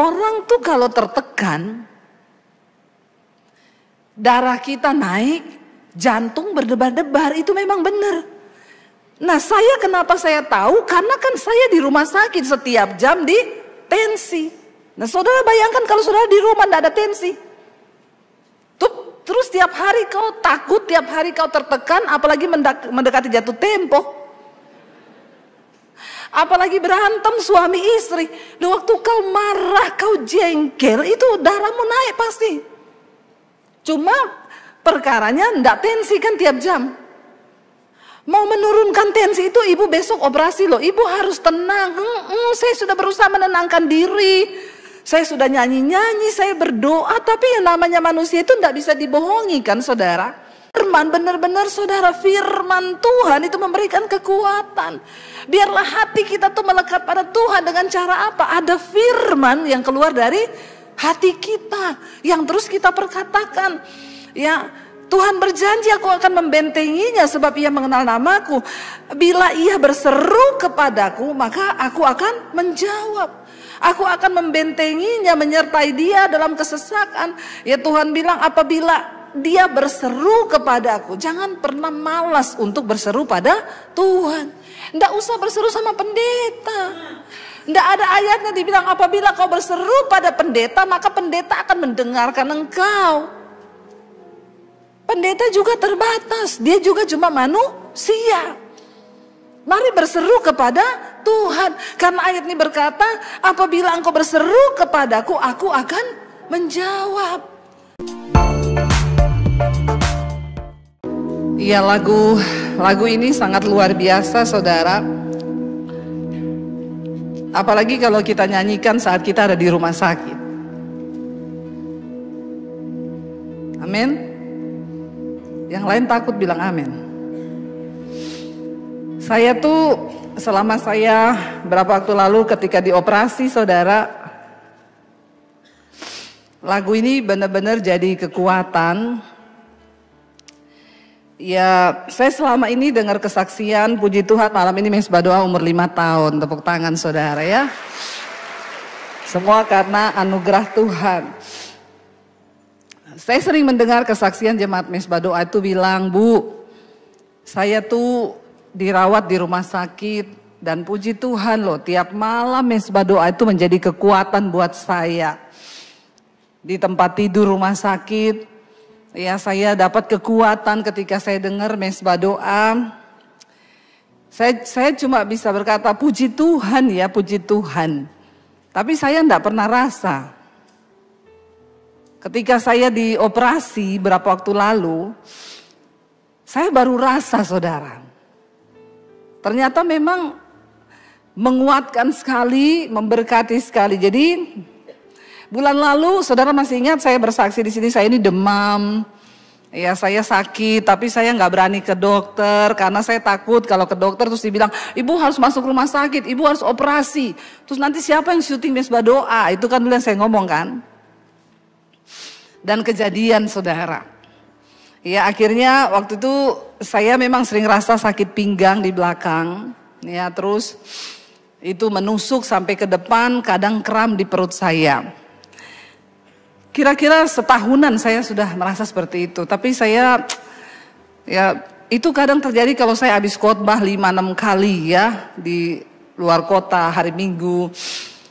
orang tuh kalau tertekan, darah kita naik, jantung berdebar-debar, itu memang benar. Nah kenapa saya tahu? Karena kan saya di rumah sakit setiap jam di tensi. Nah saudara bayangkan kalau saudara di rumah tidak ada tensi. Terus tiap hari kau takut, tiap hari kau tertekan, apalagi mendekati jatuh tempo. Apalagi berantem suami istri. Waktu kau marah, kau jengkel, itu darahmu naik pasti. Cuma perkaranya tidak tensi kan tiap jam. Mau menurunkan tensi itu ibu besok operasi loh. Ibu harus tenang. Saya sudah berusaha menenangkan diri. Saya sudah nyanyi-nyanyi, saya berdoa. Tapi yang namanya manusia itu tidak bisa dibohongi kan saudara. Firman benar-benar saudara, firman Tuhan itu memberikan kekuatan. Biarlah hati kita tuh melekat pada Tuhan dengan cara apa? Ada firman yang keluar dari hati kita. Yang terus kita perkatakan. Ya, Tuhan berjanji aku akan membentenginya sebab ia mengenal namaku. Bila ia berseru kepadaku maka aku akan menjawab. Aku akan membentenginya, menyertai dia dalam kesesakan. Ya Tuhan bilang apabila dia berseru kepadaku, jangan pernah malas untuk berseru pada Tuhan. Tidak usah berseru sama pendeta. Tidak ada ayatnya dibilang apabila kau berseru pada pendeta maka pendeta akan mendengarkan engkau. Pendeta juga terbatas, dia juga cuma manusia. Mari berseru kepada Tuhan. Karena ayat ini berkata, apabila engkau berseru kepadaku, aku akan menjawab. Iya, lagu ini sangat luar biasa saudara. Apalagi kalau kita nyanyikan saat kita ada di rumah sakit. Amin. Yang lain takut bilang amin. Saya tuh selama saya berapa waktu lalu ketika dioperasi saudara, lagu ini benar-benar jadi kekuatan. Ya, saya selama ini dengar kesaksian, puji Tuhan malam ini Mesbah Doa umur 5 tahun. Tepuk tangan saudara ya. Semua karena anugerah Tuhan. Saya sering mendengar kesaksian jemaat Mesbah Doa itu bilang, Bu, saya tuh dirawat di rumah sakit dan puji Tuhan loh, tiap malam Mesbah Doa itu menjadi kekuatan buat saya. Di tempat tidur rumah sakit, ya saya dapat kekuatan ketika saya dengar Mesbah Doa. Saya cuma bisa berkata puji Tuhan ya, puji Tuhan. Tapi saya enggak pernah rasa. Ketika saya dioperasi berapa waktu lalu, saya baru rasa saudara. Ternyata memang menguatkan sekali, memberkati sekali. Jadi bulan lalu saudara masih ingat saya bersaksi di sini, saya ini demam. Ya saya sakit tapi saya nggak berani ke dokter karena saya takut kalau ke dokter terus dibilang ibu harus masuk rumah sakit, ibu harus operasi. Terus nanti siapa yang syuting Mesbah Doa? Itu kan dulu yang saya ngomong kan. Dan kejadian saudara. Ya akhirnya waktu itu saya memang sering rasa sakit pinggang di belakang. Ya terus itu menusuk sampai ke depan, kadang kram di perut saya. Kira-kira setahunan saya sudah merasa seperti itu. Tapi saya, ya itu kadang terjadi kalau saya habis khotbah 5-6 kali ya. Di luar kota hari Minggu.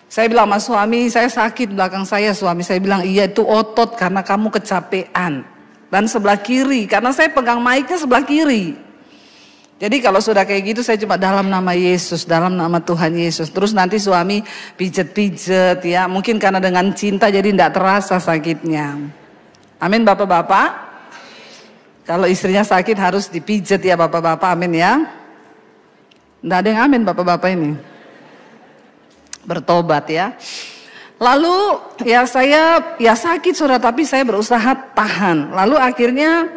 Saya bilang sama suami, saya sakit belakang saya. Suami saya bilang, iya itu otot karena kamu kecapean. Dan sebelah kiri, karena saya pegang mic-nya sebelah kiri. Jadi kalau sudah kayak gitu saya cuma dalam nama Yesus, dalam nama Tuhan Yesus. Terus nanti suami pijet-pijet ya, mungkin karena dengan cinta jadi tidak terasa sakitnya. Amin bapak-bapak. Kalau istrinya sakit harus dipijet ya bapak-bapak, amin ya. Tidak ada yang amin bapak-bapak ini. Bertobat ya. Lalu ya saya ya sakit saudara, tapi saya berusaha tahan. Lalu akhirnya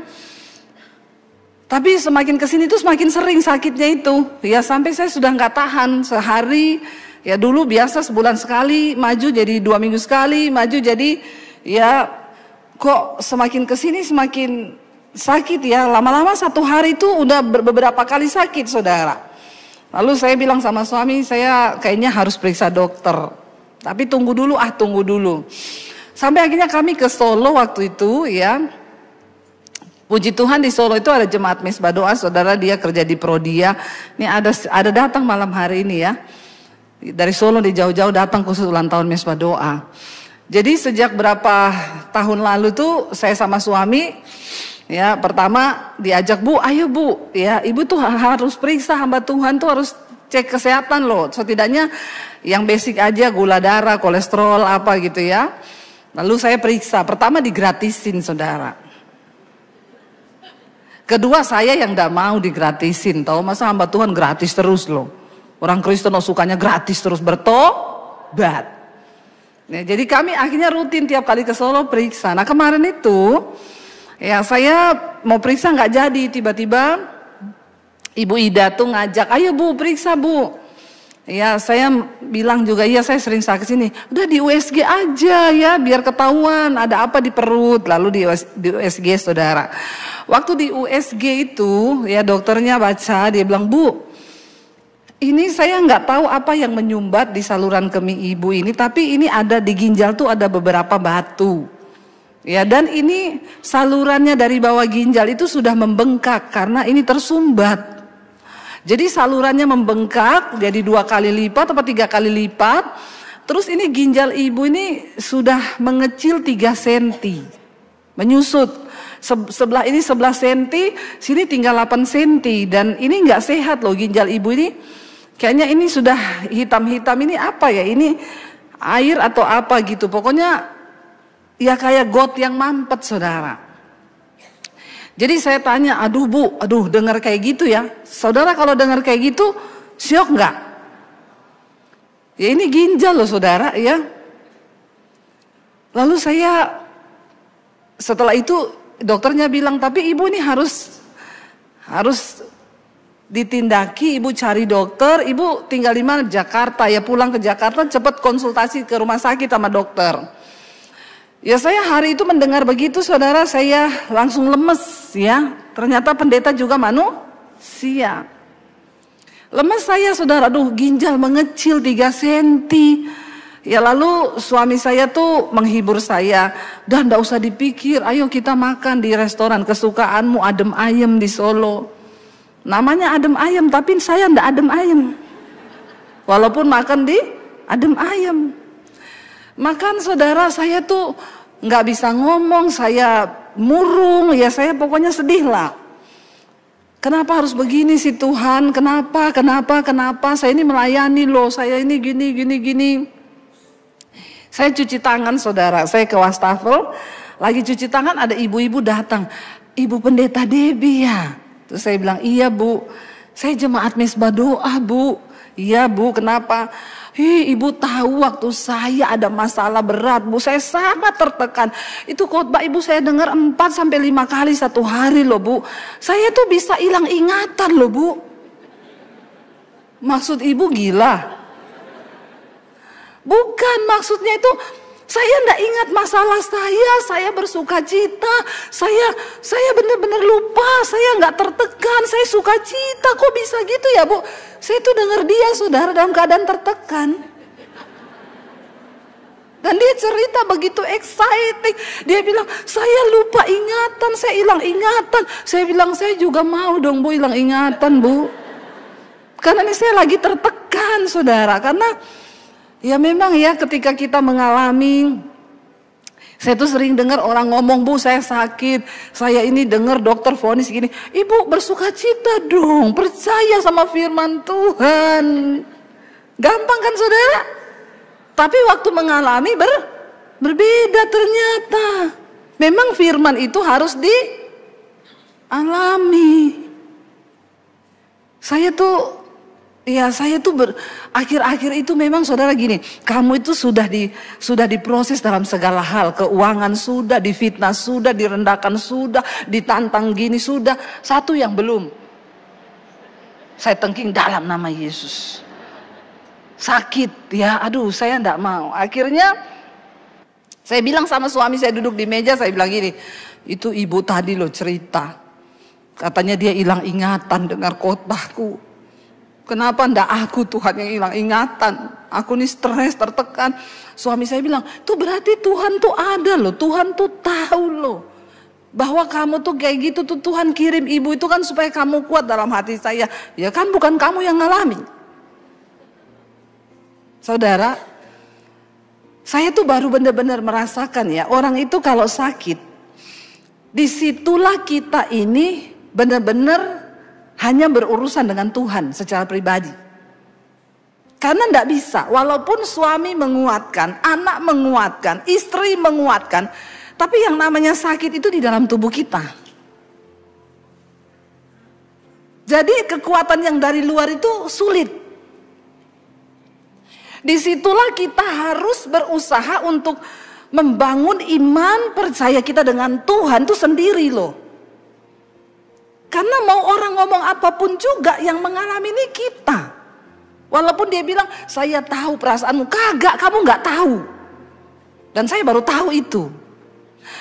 tapi semakin kesini tuh semakin sering sakitnya itu. Ya sampai saya sudah nggak tahan sehari. Ya dulu biasa sebulan sekali, maju jadi 2 minggu sekali, maju jadi ya kok semakin kesini semakin sakit ya. Lama-lama 1 hari itu udah beberapa kali sakit saudara. Lalu saya bilang sama suami, saya kayaknya harus periksa dokter. Tapi tunggu dulu, tunggu dulu. Sampai akhirnya kami ke Solo waktu itu ya. Puji Tuhan di Solo itu ada jemaat Mesbah Doa, saudara, dia kerja di Prodia. Ini ada datang malam hari ini ya. Dari Solo di jauh-jauh datang khusus ulang tahun Mesbah Doa. Jadi sejak berapa tahun lalu tuh saya sama suami ya, pertama diajak, Bu, ayo Bu, ya ibu tuh harus periksa, hamba Tuhan tuh harus cek kesehatan loh. Setidaknya yang basic aja, gula darah, kolesterol apa gitu ya. Lalu saya periksa, pertama digratisin saudara. Kedua, saya yang gak mau digratisin. Tahu masa hamba Tuhan gratis terus loh. Orang Kristen sukanya gratis terus, bertobat. Ya, jadi kami akhirnya rutin tiap kali ke Solo periksa. Nah kemarin itu ya saya mau periksa gak jadi. Tiba-tiba Ibu Ida tuh ngajak, ayo Bu periksa Bu. Ya saya bilang juga, iya saya sering sakit sini. Udah di USG aja ya biar ketahuan ada apa di perut. Lalu di USG saudara. Waktu di USG itu ya dokternya baca, dia bilang, Bu, ini saya nggak tahu apa yang menyumbat di saluran kemih ibu ini, tapi ini ada di ginjal tuh ada beberapa batu. Ya, dan ini salurannya dari bawah ginjal itu sudah membengkak karena ini tersumbat. Jadi salurannya membengkak jadi 2 kali lipat atau 3 kali lipat. Terus ini ginjal ibu ini sudah mengecil 3 cm. Menyusut. Sebelah ini 11 cm, sini tinggal 8 cm. Dan ini nggak sehat loh ginjal ibu ini. Kayaknya ini sudah hitam-hitam, ini apa ya? Ini air atau apa gitu. Pokoknya ya kayak got yang mampet saudara. Jadi saya tanya, aduh Bu, dengar kayak gitu ya. Saudara kalau dengar kayak gitu, syok nggak? Ya ini ginjal loh saudara ya. Lalu saya setelah itu dokternya bilang, tapi ibu ini harus ditindaki, ibu cari dokter, ibu tinggal di mana? Jakarta ya, pulang ke Jakarta cepat konsultasi ke rumah sakit sama dokter. Ya saya hari itu mendengar begitu saudara, saya langsung lemes ya. Ternyata pendeta juga manusia. Lemes saya saudara, aduh ginjal mengecil 3 cm. Ya lalu suami saya tuh menghibur saya, udah ndak usah dipikir, ayo kita makan di restoran kesukaanmu, adem ayem di Solo. Namanya adem ayem, tapi saya ndak adem ayem. Walaupun makan di adem ayem. Makan saudara, saya tuh nggak bisa ngomong, saya murung, ya saya pokoknya sedih lah. Kenapa harus begini sih Tuhan? Kenapa? Saya ini melayani loh, saya ini gini. Saya cuci tangan saudara, saya ke wastafel, lagi cuci tangan ada ibu-ibu datang. Ibu pendeta Debbie ya? Terus saya bilang, iya Bu, saya jemaat Mesbah Doa Bu. Iya Bu, kenapa? Ibu tahu waktu saya ada masalah berat Bu, saya sangat tertekan. Itu khotbah ibu saya dengar 4-5 kali satu hari loh Bu. Saya tuh bisa hilang ingatan loh Bu. Maksud ibu gila? Bukan, maksudnya itu saya enggak ingat masalah saya bersuka cita, saya benar-benar lupa, saya enggak tertekan, saya suka cita, kok bisa gitu ya Bu? Saya tuh dengar dia saudara dalam keadaan tertekan. Dan dia cerita begitu exciting, dia bilang saya lupa ingatan, saya hilang ingatan. Saya bilang saya juga mau dong Bu hilang ingatan Bu. Karena ini saya lagi tertekan saudara, karena ya memang ya ketika kita mengalami, saya tuh sering dengar orang ngomong, Bu saya sakit, saya ini dengar dokter vonis gini, ibu bersukacita dong, percaya sama firman Tuhan. Gampang kan saudara? Tapi waktu mengalami berbeda ternyata. Memang firman itu harus dialami. Saya tuh akhir-akhir itu memang saudara gini, kamu itu sudah diproses dalam segala hal, keuangan sudah, difitnah sudah, direndahkan sudah, ditantang gini sudah, satu yang belum. Saya tengking dalam nama Yesus. Sakit ya, aduh saya enggak mau. Akhirnya saya bilang sama suami, saya duduk di meja, saya bilang gini, itu ibu tadi loh cerita, katanya dia hilang ingatan dengar khotbahku. Kenapa ndak aku Tuhan yang hilang ingatan? Aku nih stres, tertekan. suami saya bilang, tuh berarti Tuhan tuh ada loh, Tuhan tuh tahu loh. Bahwa kamu tuh kayak gitu tuh Tuhan kirim ibu itu kan supaya kamu kuat. Dalam hati saya, ya kan bukan kamu yang ngalami. Saudara, saya tuh baru benar-benar merasakan ya, orang itu kalau sakit, disitulah kita ini benar-benar hanya berurusan dengan Tuhan secara pribadi. Karena enggak bisa, walaupun suami menguatkan, anak menguatkan, istri menguatkan, tapi yang namanya sakit itu di dalam tubuh kita. Jadi kekuatan yang dari luar itu sulit. Disitulah kita harus berusaha untuk membangun iman percaya kita dengan Tuhan itu sendiri loh. Karena mau orang ngomong apapun juga yang mengalami ini kita. Walaupun dia bilang, saya tahu perasaanmu. Kagak, kamu nggak tahu. Dan saya baru tahu itu.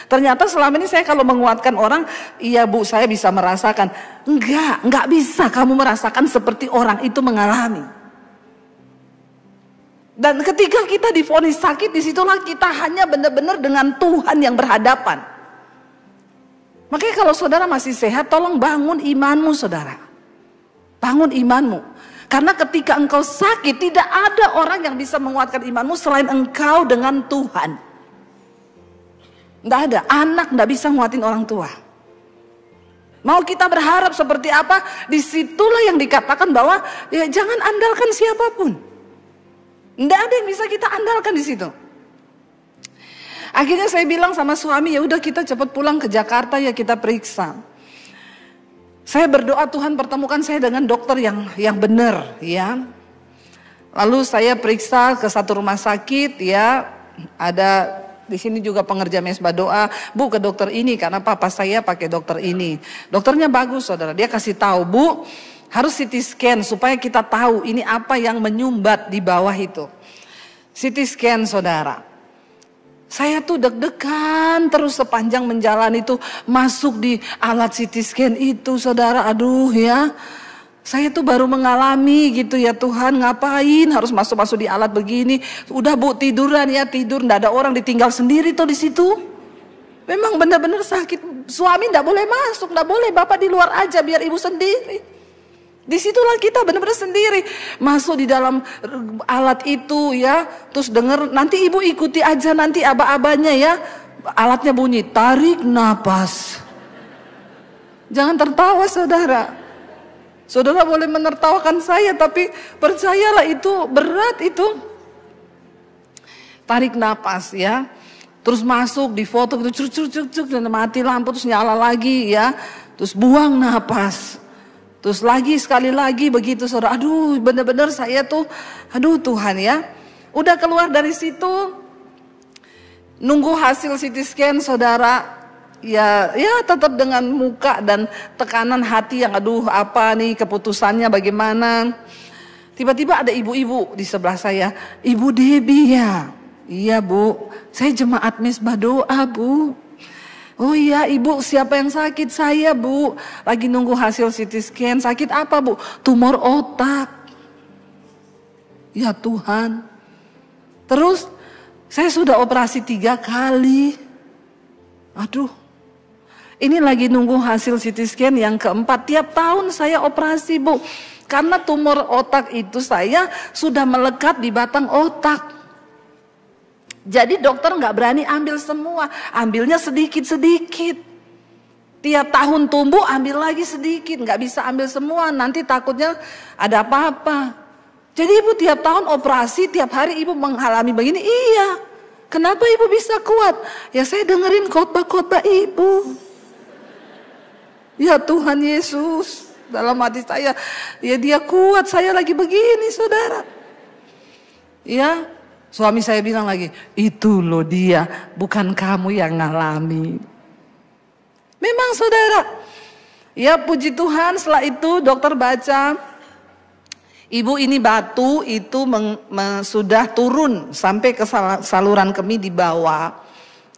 Ternyata selama ini saya kalau menguatkan orang, iya bu saya bisa merasakan. Enggak bisa kamu merasakan seperti orang itu mengalami. Dan ketika kita divonis sakit, disitulah kita hanya benar-benar dengan Tuhan yang berhadapan. Makanya kalau saudara masih sehat, tolong bangun imanmu saudara. Bangun imanmu. Karena ketika engkau sakit, tidak ada orang yang bisa menguatkan imanmu selain engkau dengan Tuhan. Tidak ada, anak tidak bisa nguatin orang tua. Mau kita berharap seperti apa, disitulah yang dikatakan bahwa ya jangan andalkan siapapun. Tidak ada yang bisa kita andalkan di situ. Akhirnya saya bilang sama suami, ya udah kita cepat pulang ke Jakarta ya kita periksa. Saya berdoa Tuhan pertemukan saya dengan dokter yang benar ya. Lalu saya periksa ke satu rumah sakit ya, ada di sini juga pengerja mesbah doa, bu ke dokter ini karena papa saya pakai dokter ini. Dokternya bagus saudara, dia kasih tahu bu harus CT scan supaya kita tahu ini apa yang menyumbat di bawah itu. CT scan saudara. Saya tuh deg-degan terus sepanjang menjalani itu masuk di alat CT scan itu saudara, aduh ya. Saya tuh baru mengalami gitu ya Tuhan, ngapain harus masuk-masuk di alat begini. Udah bu tiduran ya tidur, nggak ada orang, ditinggal sendiri tuh di situ. Memang benar-benar sakit. Suami nggak boleh masuk, nggak boleh, bapak di luar aja biar ibu sendiri. Disitulah kita benar-benar sendiri masuk di dalam alat itu ya. Terus dengar nanti ibu ikuti aja nanti aba-abanya ya. Alatnya bunyi tarik napas. Jangan tertawa saudara. Saudara boleh menertawakan saya, tapi percayalah itu berat itu. Tarik napas ya. Terus masuk di foto gitu, cuk dan mati lampu terus nyala lagi ya. Terus buang napas. Terus lagi sekali lagi begitu saudara. Aduh benar-benar saya tuh, aduh Tuhan ya. Udah keluar dari situ, nunggu hasil CT scan saudara. Ya tetap dengan muka dan tekanan hati yang aduh apa nih keputusannya bagaimana. Tiba-tiba ada ibu-ibu di sebelah saya. Ibu Debbie ya. Iya bu, saya jemaat mesbah doa bu. Oh iya ibu, siapa yang sakit? Saya bu, lagi nunggu hasil CT scan. Sakit apa bu? Tumor otak. Ya Tuhan. Terus saya sudah operasi 3 kali. Aduh. Ini lagi nunggu hasil CT scan yang keempat. Tiap tahun saya operasi bu. Karena tumor otak itu saya sudah melekat di batang otak. Jadi dokter nggak berani ambil semua. Ambilnya sedikit-sedikit. Tiap tahun tumbuh ambil lagi sedikit. Nggak bisa ambil semua. Nanti takutnya ada apa-apa. Jadi ibu tiap tahun operasi. Tiap hari ibu mengalami begini. Iya. Kenapa ibu bisa kuat? Ya saya dengerin khotbah-khotbah ibu. Ya Tuhan Yesus, dalam hati saya, ya dia kuat, saya lagi begini saudara. Ya, suami saya bilang lagi, itu loh dia, bukan kamu yang ngalami. Memang saudara, ya puji Tuhan setelah itu dokter baca, ibu ini batu itu sudah turun sampai ke saluran kemih di bawah.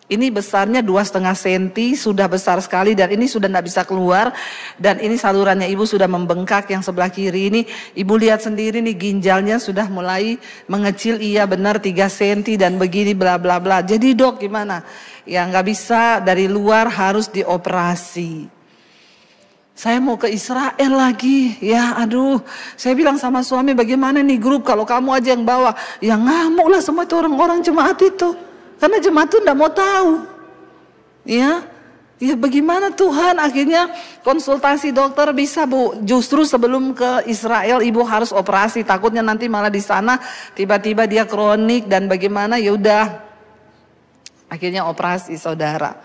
Ini besarnya 2,5 senti, sudah besar sekali dan ini sudah tidak bisa keluar. Dan ini salurannya ibu sudah membengkak yang sebelah kiri ini. Ibu lihat sendiri nih ginjalnya sudah mulai mengecil, iya benar 3 senti dan begini bla bla bla. Jadi dok gimana? Ya nggak bisa, dari luar harus dioperasi. Saya mau ke Israel lagi, ya aduh. Saya bilang sama suami bagaimana nih grup kalau kamu aja yang bawa. Ya ngamuk lah semua itu orang-orang jemaat itu. Karena jemaat itu enggak mau tahu. Ya bagaimana Tuhan, akhirnya konsultasi dokter bisa Bu. Justru sebelum ke Israel ibu harus operasi, takutnya nanti malah di sana tiba-tiba dia kronik dan bagaimana, ya udah. Akhirnya operasi saudara.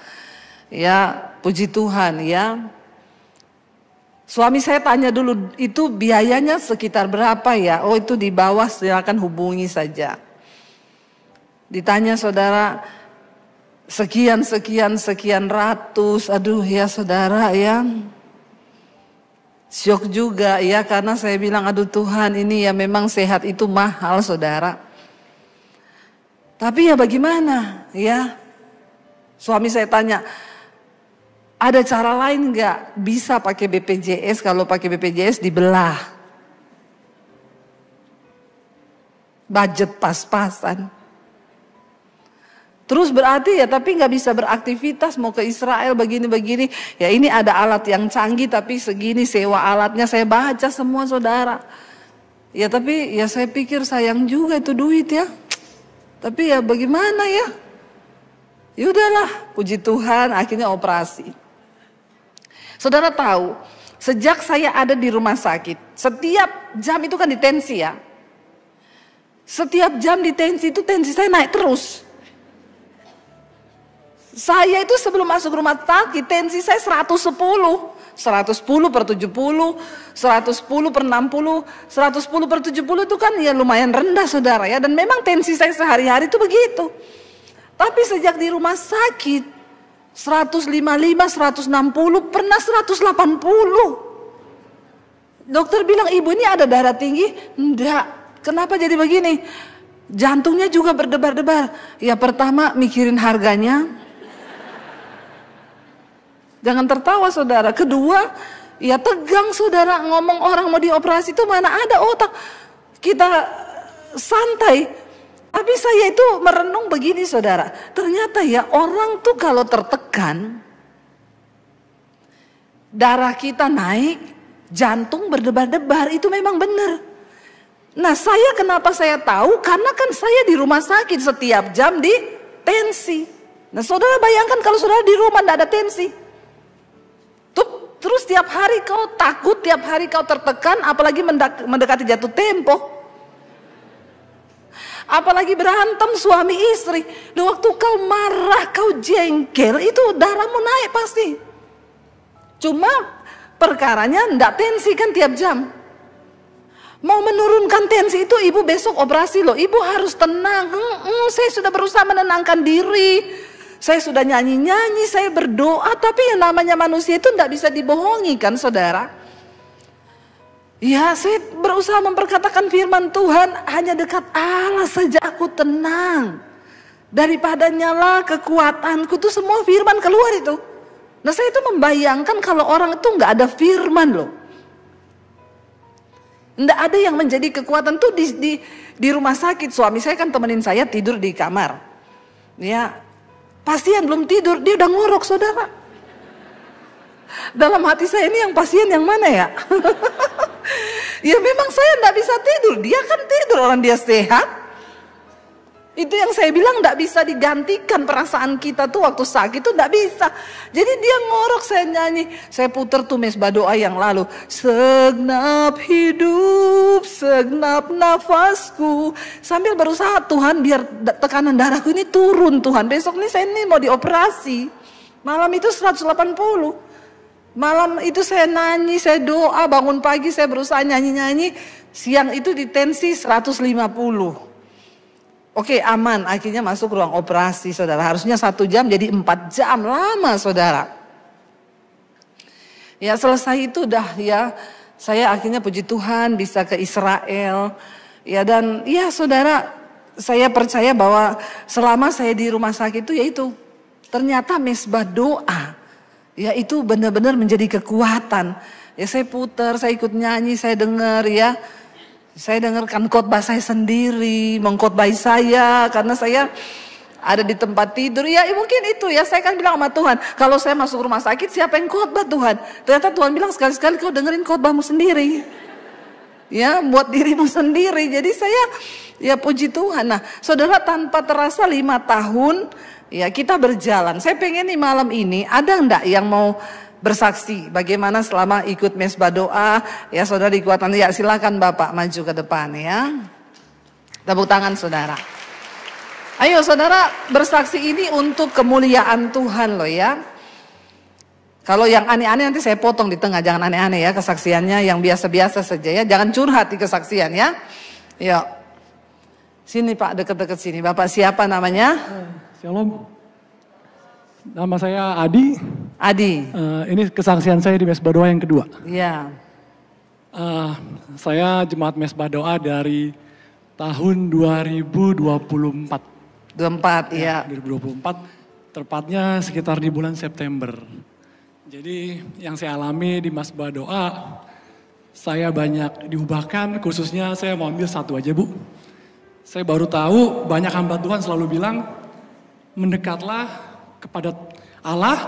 Ya puji Tuhan ya. Suami saya tanya dulu itu biayanya sekitar berapa ya? Oh itu di bawah, silakan hubungi saja. Ditanya saudara, sekian ratus, aduh ya saudara ya. Syok juga ya, karena saya bilang aduh Tuhan ini ya memang sehat itu mahal saudara. Tapi ya bagaimana ya. Suami saya tanya, ada cara lain nggak bisa pakai BPJS, kalau pakai BPJS dibelah. Budget pas-pasan. Terus berarti ya tapi nggak bisa beraktivitas, mau ke Israel begini-begini. Ya ini ada alat yang canggih tapi segini sewa alatnya, saya baca semua saudara. Ya tapi ya saya pikir sayang juga itu duit ya. Tapi ya bagaimana ya. Ya udahlah, puji Tuhan akhirnya operasi. Saudara tahu, sejak saya ada di rumah sakit, setiap jam itu kan ditensi ya. Setiap jam ditensi itu tensi saya naik terus. Saya itu sebelum masuk rumah sakit tensi saya 110 per 70, 110 per 60, 110 per 70 itu kan ya lumayan rendah saudara ya. Dan memang tensi saya sehari-hari itu begitu. Tapi sejak di rumah sakit 155, 160, pernah 180. Dokter bilang ibu ini ada darah tinggi? Enggak. Kenapa jadi begini? Jantungnya juga berdebar-debar. Ya pertama mikirin harganya. Jangan tertawa saudara. Kedua, ya tegang saudara, ngomong orang mau dioperasi itu mana ada otak. Kita santai. Tapi saya itu merenung begini saudara. Ternyata ya orang tuh kalau tertekan, darah kita naik, jantung berdebar-debar, itu memang benar. Nah saya kenapa saya tahu? Karena kan saya di rumah sakit setiap jam di tensi. Nah saudara bayangkan kalau saudara di rumah tidak ada tensi. Terus tiap hari kau takut, tiap hari kau tertekan, apalagi mendekati jatuh tempo. Apalagi berantem suami istri. Waktu kau marah, kau jengkel, itu darahmu naik pasti. Cuma perkaranya ndak tensi kan tiap jam. Mau menurunkan tensi itu ibu besok operasi loh. Ibu harus tenang. Saya sudah berusaha menenangkan diri. Saya sudah nyanyi-nyanyi, saya berdoa, tapi yang namanya manusia itu tidak bisa dibohongi kan saudara. Ya saya berusaha memperkatakan firman Tuhan, hanya dekat Allah saja aku tenang. Daripada nyala kekuatanku itu semua firman keluar itu. Nah saya itu membayangkan kalau orang itu nggak ada firman loh. Nggak ada yang menjadi kekuatan tuh di rumah sakit. Suami saya kan temenin saya tidur di kamar. Ya. Pasien belum tidur, dia udah ngorok saudara. Dalam hati saya ini yang pasien yang mana ya? Ya memang saya enggak bisa tidur, dia kan tidur, orang dia sehat. Itu yang saya bilang enggak bisa digantikan perasaan kita tuh waktu sakit tuh enggak bisa. Jadi dia ngorok, saya nyanyi, saya puter tuh mesbah doa yang lalu. Segenap hidup, segenap nafasku. Sambil berusaha Tuhan biar tekanan darahku ini turun Tuhan. Besok nih saya ini mau dioperasi. Malam itu 180. Malam itu saya nyanyi, saya doa, bangun pagi saya berusaha nyanyi-nyanyi. Siang itu di tensi 150. Oke aman, akhirnya masuk ruang operasi saudara. Harusnya 1 jam jadi 4 jam, lama saudara. Ya selesai itu dah ya. Saya akhirnya puji Tuhan bisa ke Israel. Ya dan ya saudara, saya percaya bahwa selama saya di rumah sakit itu yaitu Ternyata mesbah doa, ya itu benar-benar menjadi kekuatan. Ya saya putar, saya ikut nyanyi, saya dengar ya. Saya dengarkan khotbah saya sendiri, mengkhotbahi saya karena saya ada di tempat tidur. Ya mungkin itu ya, saya kan bilang sama Tuhan, kalau saya masuk rumah sakit siapa yang khotbah Tuhan? Ternyata Tuhan bilang sekali-sekali kau dengerin khotbahmu sendiri. Ya buat dirimu sendiri. Jadi saya ya puji Tuhan. Nah saudara, tanpa terasa 5 tahun ya kita berjalan. Saya pengen nih malam ini ada enggak yang mau bersaksi bagaimana selama ikut mesbah doa ya saudara dikuatkan. Ya silakan Bapak maju ke depan ya. Tepuk tangan saudara. Ayo saudara, bersaksi ini untuk kemuliaan Tuhan loh ya. Kalau yang aneh-aneh nanti saya potong di tengah, jangan aneh-aneh ya kesaksiannya, yang biasa-biasa saja ya. Jangan curhat di kesaksian ya. Yuk. Sini Pak, deket-deket sini. Bapak siapa namanya? Shalom. Nama saya Adi. Adi. Ini kesaksian saya di mesbah doa yang kedua. Iya. Saya jemaat mesbah doa dari tahun 2024. 24 ya. 2024, tepatnya sekitar di bulan September. Jadi yang saya alami di mesbah doa, saya banyak diubahkan, khususnya saya mau ambil satu aja Bu. Saya baru tahu banyak hamba Tuhan selalu bilang, mendekatlah kepada Allah,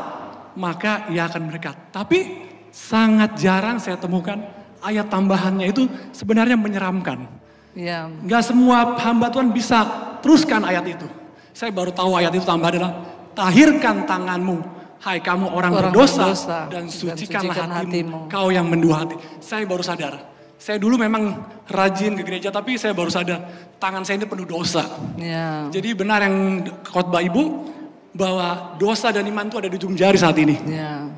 maka ia akan mendekat. Tapi sangat jarang saya temukan ayat tambahannya itu sebenarnya menyeramkan. Ya. Gak semua hamba Tuhan bisa teruskan ayat itu. Saya baru tahu ayat itu tambah adalah, tahirkan tanganmu, hai kamu orang berdosa, dan sucikanlah hatimu, kau yang mendua hati. Saya baru sadar. Saya dulu memang rajin ke gereja, tapi saya baru sadar tangan saya ini penuh dosa. Ya. Jadi benar yang khotbah Ibu, bahwa dosa dan iman itu ada di ujung jari saat ini. Ya.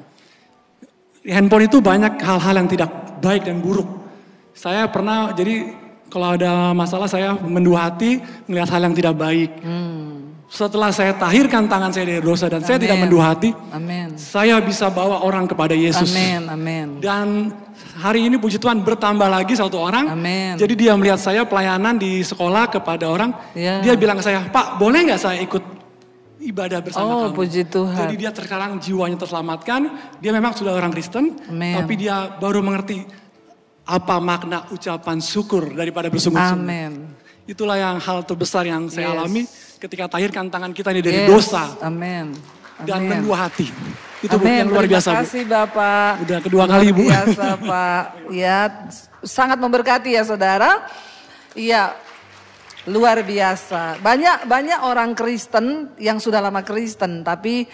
Di handphone itu banyak hal-hal yang tidak baik dan buruk. Saya pernah, jadi kalau ada masalah saya mendua hati, melihat hal yang tidak baik. Setelah saya tahirkan tangan saya dari dosa dan saya tidak mendua hati, saya bisa bawa orang kepada Yesus. Dan hari ini puji Tuhan bertambah lagi satu orang. Jadi dia melihat saya pelayanan di sekolah kepada orang. Dia bilang ke saya, Pak boleh gak saya ikut ibadah bersama kamu? Puji Tuhan. Jadi dia sekarang jiwanya terselamatkan. Dia memang sudah orang Kristen, tapi dia baru mengerti apa makna ucapan syukur daripada bersungguh-sungguh. Itulah yang hal terbesar yang saya alami ketika tahirkan tangan kita ini dari dosa. Dan mendua hati. Itu yang luar biasa. Terima kasih Bapak. Udah kedua kali Bu. Luar biasa Pak. Ya, sangat memberkati ya saudara. Iya, luar biasa. Banyak orang Kristen yang sudah lama Kristen tapi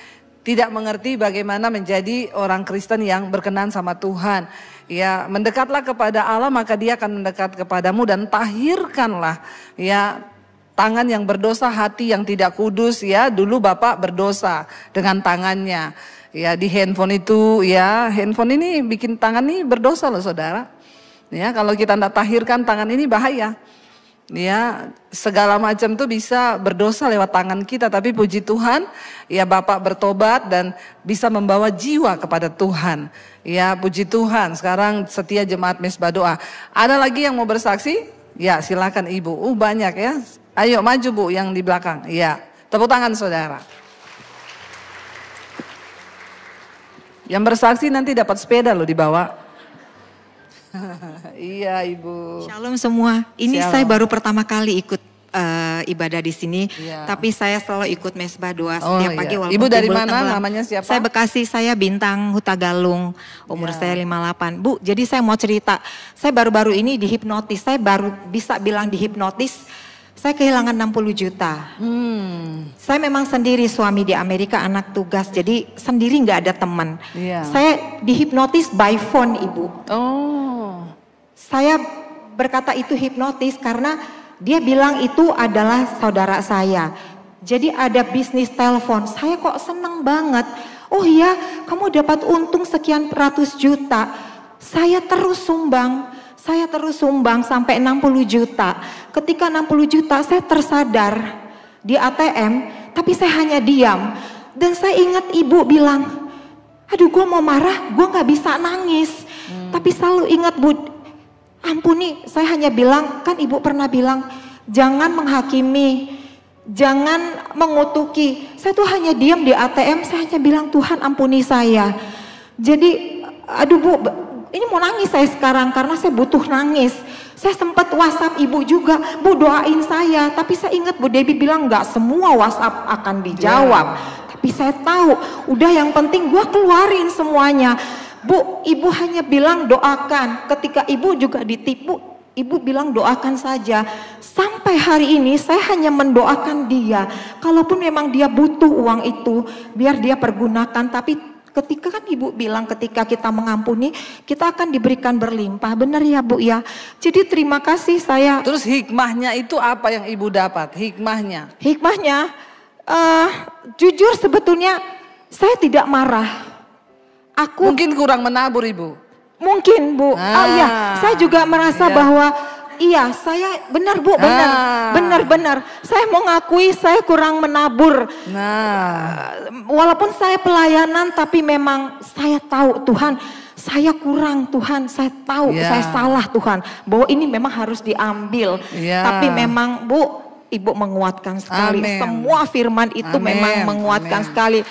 tidak mengerti bagaimana menjadi orang Kristen yang berkenan sama Tuhan. Ya, mendekatlah kepada Allah maka Dia akan mendekat kepadamu, dan tahirkanlah ya tangan yang berdosa, hati yang tidak kudus ya. Dulu Bapak berdosa dengan tangannya. Ya di handphone itu ya, handphone ini bikin tangan ini berdosa loh saudara. Ya kalau kita tidak tahirkan tangan ini bahaya. Ya segala macam tuh bisa berdosa lewat tangan kita, tapi puji Tuhan ya Bapak bertobat dan bisa membawa jiwa kepada Tuhan. Ya puji Tuhan, sekarang setia jemaat mesbah doa. Ada lagi yang mau bersaksi? Ya silakan Ibu. Banyak ya. Ayo maju Bu yang di belakang. Ya tepuk tangan saudara. Yang bersaksi nanti dapat sepeda loh dibawa. Iya Ibu. Shalom semua. Ini Shalom. saya baru pertama kali ikut ibadah di sini, tapi saya selalu ikut mesbah doa setiap pagi. Ibu dari mana? Namanya siapa? Saya Bekasi, saya Bintang Hutagalung, umur saya 58. Bu, jadi saya mau cerita, saya baru-baru ini dihipnotis, saya baru bisa bilang dihipnotis, saya kehilangan 60 juta. Saya memang sendiri, suami di Amerika, anak tugas, jadi sendiri nggak ada teman. Saya dihipnotis by phone Ibu. Saya berkata itu hipnotis karena dia bilang itu adalah saudara saya. Jadi ada bisnis telepon, saya kok seneng banget. Oh iya, kamu dapat untung sekian ratus juta. Saya terus sumbang sampai 60 juta. Ketika 60 juta saya tersadar di ATM, tapi saya hanya diam. Dan saya ingat ibu bilang, aduh gue mau marah, gue gak bisa nangis. Tapi selalu ingat Bu, ampuni, saya hanya bilang, kan ibu pernah bilang, jangan menghakimi, Jangan mengutuki. Saya tuh hanya diam di ATM, saya hanya bilang Tuhan ampuni saya. Jadi aduh Bu, ini mau nangis saya sekarang karena saya butuh nangis. Saya sempat WhatsApp ibu juga, Bu doain saya. Tapi saya ingat Bu Debbie bilang nggak semua WhatsApp akan dijawab. Tapi saya tahu, udah yang penting gua keluarin semuanya. Bu, ibu hanya bilang doakan. Ketika ibu juga ditipu, ibu bilang doakan saja. Sampai hari ini saya hanya mendoakan dia. Kalaupun memang dia butuh uang itu, biar dia pergunakan. Tapi ketika kan ibu bilang ketika kita mengampuni, kita akan diberikan berlimpah. Benar ya Bu ya. Jadi terima kasih saya. Terus hikmahnya itu apa yang ibu dapat? Hikmahnya? Hikmahnya, jujur sebetulnya saya tidak marah. Mungkin kurang menabur ibu. Mungkin Bu. Oh iya, saya juga merasa bahwa iya, saya benar Bu, benar. Saya mau ngakui saya kurang menabur. Walaupun saya pelayanan, tapi memang saya tahu Tuhan, saya kurang Tuhan, saya tahu saya salah Tuhan, bahwa ini memang harus diambil. Tapi memang Bu, Ibu menguatkan sekali. Semua firman itu memang menguatkan sekali.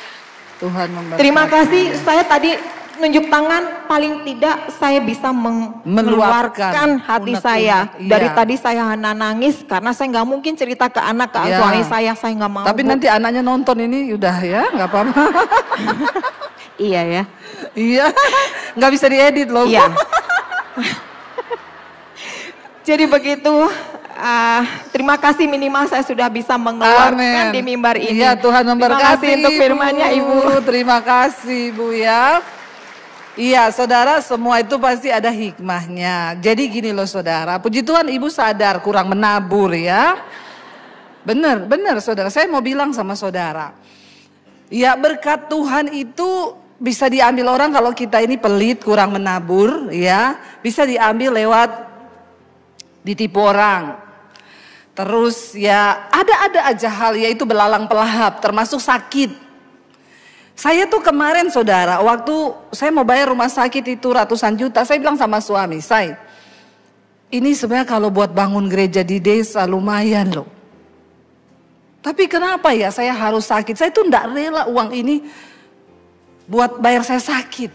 Tuhan memberkati. Terima kasih, saya tadi nunjuk tangan, paling tidak saya bisa mengeluarkan hati saya. Dari tadi saya hanya nangis karena saya nggak mungkin cerita ke anak, ke suami saya nggak mau. Tapi nanti anaknya nonton ini udah ya, nggak apa-apa. Iya ya. Iya, nggak bisa diedit loh. Iya. Jadi begitu. Terima kasih minimal saya sudah bisa mengeluarkan di mimbar ini. Iya, Tuhan memberkati. Terima kasih untuk firman-Nya Ibu. Terima kasih Bu ya. Iya saudara, semua itu pasti ada hikmahnya. Jadi gini loh saudara, puji Tuhan ibu sadar kurang menabur ya. Benar saudara, saya mau bilang sama saudara. Ya berkat Tuhan itu bisa diambil orang kalau kita ini pelit, kurang menabur ya. Bisa diambil lewat ditipu orang. Terus ya ada aja hal yaitu belalang pelahap termasuk sakit. Saya tuh kemarin saudara, waktu saya mau bayar rumah sakit itu ratusan juta, saya bilang sama suami, ini sebenarnya kalau buat bangun gereja di desa lumayan loh. Tapi kenapa ya saya harus sakit? Saya tuh enggak rela uang ini buat bayar saya sakit.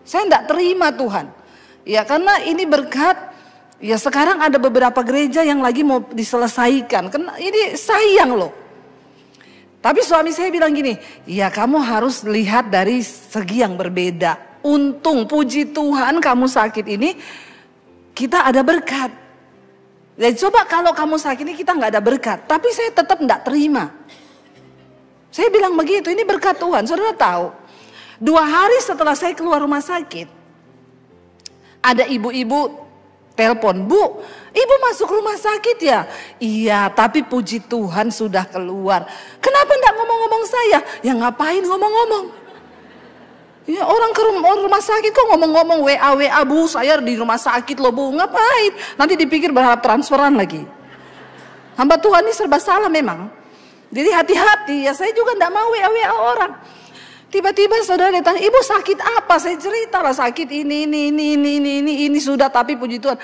Saya enggak terima Tuhan. Ya karena ini berkat, ya sekarang ada beberapa gereja yang lagi mau diselesaikan. Karena ini sayang loh. Tapi suami saya bilang gini, ya kamu harus lihat dari segi yang berbeda. Untung puji Tuhan kamu sakit ini, kita ada berkat. Jadi coba kalau kamu sakit ini kita nggak ada berkat. Tapi saya tetap nggak terima. Saya bilang begitu, ini berkat Tuhan. Saudara tahu, 2 hari setelah saya keluar rumah sakit, ada ibu-ibu telepon, Bu, ibu masuk rumah sakit ya? Iya, tapi puji Tuhan sudah keluar. Kenapa enggak ngomong-ngomong saya? Ya ngapain ngomong-ngomong? Ya orang ke rumah sakit kok ngomong-ngomong WA, Bu, saya di rumah sakit loh Bu, ngapain? Nanti dipikir berharap transferan lagi. Hamba Tuhan ini serba salah memang. Jadi hati-hati, ya saya juga enggak mau WA orang. Tiba-tiba saudara ditanya, ibu sakit apa? Saya cerita lah sakit ini sudah, tapi puji Tuhan.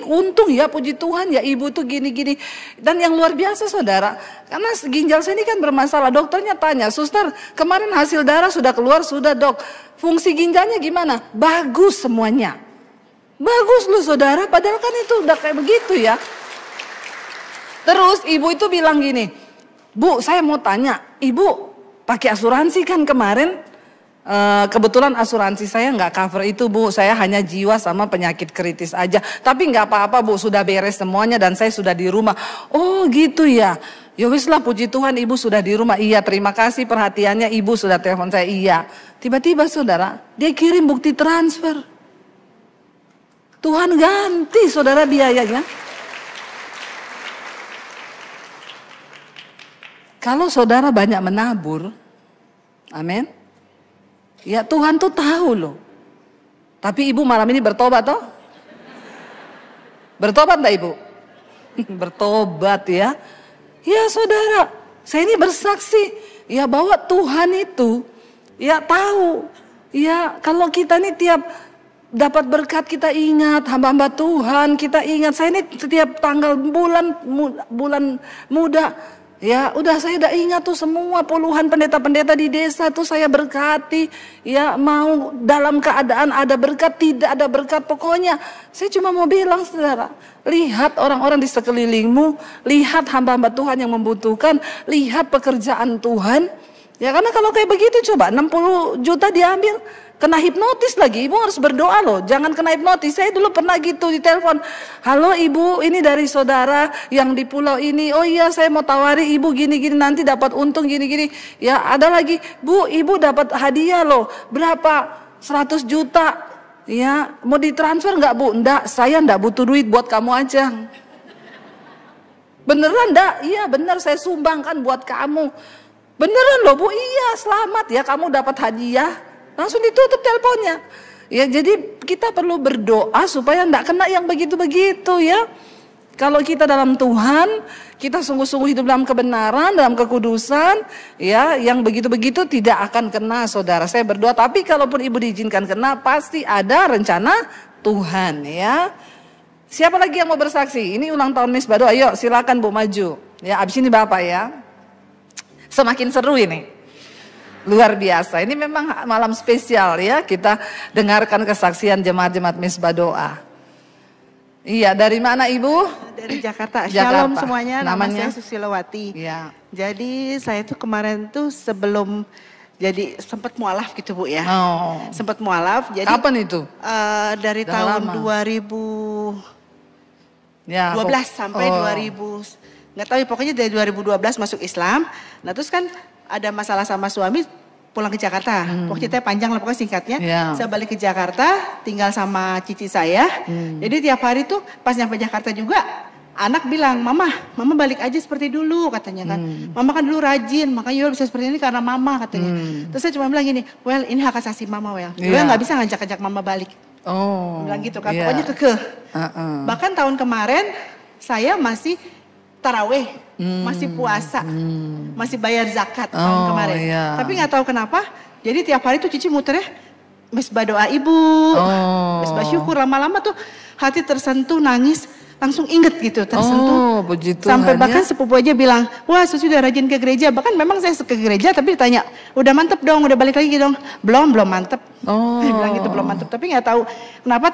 Untung ya puji Tuhan ya ibu tuh gini-gini. Dan yang luar biasa saudara, karena ginjal saya ini kan bermasalah. Dokternya tanya, suster kemarin hasil darah sudah keluar, sudah dok. Fungsi ginjalnya gimana? Bagus semuanya. Bagus loh saudara, padahal kan itu udah kayak begitu ya. Terus ibu itu bilang gini, Bu saya mau tanya, ibu pakai asuransi kan kemarin, kebetulan asuransi saya nggak cover itu Bu, saya hanya jiwa sama penyakit kritis aja. Tapi nggak apa-apa Bu, sudah beres semuanya dan saya sudah di rumah. Oh gitu ya, ya wis lah puji Tuhan ibu sudah di rumah. Iya terima kasih perhatiannya, ibu sudah telepon saya. Iya, tiba-tiba saudara dia kirim bukti transfer. Tuhan ganti saudara biayanya. Kalau saudara banyak menabur, amin. Ya Tuhan tuh tahu loh. Tapi ibu malam ini bertobat toh? Bertobat enggak ibu? Bertobat ya. Ya saudara, saya ini bersaksi ya bahwa Tuhan itu ya tahu. Ya kalau kita ini tiap dapat berkat kita ingat hamba-hamba Tuhan, kita ingat. Saya ini setiap tanggal bulan muda Ya, udah saya udah ingat tuh semua puluhan pendeta-pendeta di desa tuh saya berkati. Ya, mau dalam keadaan ada berkat, tidak ada berkat. Pokoknya saya cuma mau bilang saudara, lihat orang-orang di sekelilingmu, lihat hamba-hamba Tuhan yang membutuhkan, lihat pekerjaan Tuhan. Ya, karena kalau kayak begitu coba 60 juta diambil, kena hipnotis lagi. Ibu harus berdoa loh, jangan kena hipnotis. Saya dulu pernah gitu di telepon. Halo ibu, ini dari saudara yang di pulau ini. Oh iya, saya mau tawari ibu gini-gini, nanti dapat untung gini-gini. Ya ada lagi, bu, ibu dapat hadiah loh. Berapa? 100 juta. Ya, mau ditransfer nggak bu? Enggak, saya enggak butuh duit, buat kamu aja. Beneran enggak? Iya bener, saya sumbangkan buat kamu. Beneran loh bu, iya selamat ya, kamu dapat hadiah. Langsung ditutup teleponnya. Ya, jadi kita perlu berdoa supaya enggak kena yang begitu-begitu ya. Kalau kita dalam Tuhan, kita sungguh-sungguh hidup dalam kebenaran, dalam kekudusan, ya, yang begitu-begitu tidak akan kena, saudara. Saya berdoa, tapi kalaupun ibu diizinkan kena, pasti ada rencana Tuhan ya. Siapa lagi yang mau bersaksi? Ini ulang tahun Miss Bado, ayo silakan Bu maju. Ya, abis ini Bapak ya. Semakin seru ini. Luar biasa, ini memang malam spesial ya, kita dengarkan kesaksian jemaat-jemaat Misbah Doa. Iya, dari mana Ibu? Dari Jakarta. Jakarta. Shalom semuanya, nama Namanya? saya Susilawati. Ya. Jadi saya tuh kemarin tuh sebelum jadi sempat mualaf gitu Bu ya. Oh. Sempat mualaf. Jadi Kapan itu? Dari Udah tahun lama. 2012 Ya, sampai 2000. Nggak tahu, pokoknya dari 2012 masuk Islam. Nah terus kan ada masalah sama suami, pulang ke Jakarta. Pokoknya ceritanya panjang lah, pokoknya singkatnya. Ya. Saya balik ke Jakarta, tinggal sama cici saya. Jadi tiap hari tuh pas nyampe Jakarta juga, anak bilang, mama balik aja seperti dulu katanya kan. Mama kan dulu rajin, makanya bisa seperti ini karena mama katanya. Terus saya cuma bilang gini, well ini hak asasi mama well. Well nggak bisa ngajak-ngajak mama balik. Oh. Bilang gitu kan, iya. pokoknya kekeh. Bahkan tahun kemarin saya masih taraweh, masih puasa, masih bayar zakat tahun kemarin. Iya. Tapi nggak tahu kenapa, jadi tiap hari tuh Cici muternya Misbah Doa Ibu, Misbah Syukur. Lama-lama tuh hati tersentuh, nangis, langsung inget gitu, tersentuh. Oh, puji Tuhan Sampai bahkan ya. sepupu aja bilang, wah Susi udah rajin ke gereja. Bahkan memang saya ke gereja, tapi ditanya, udah mantep dong, udah balik lagi dong. Belum mantep. Oh. Dia bilang gitu, belum mantep. Tapi nggak tahu kenapa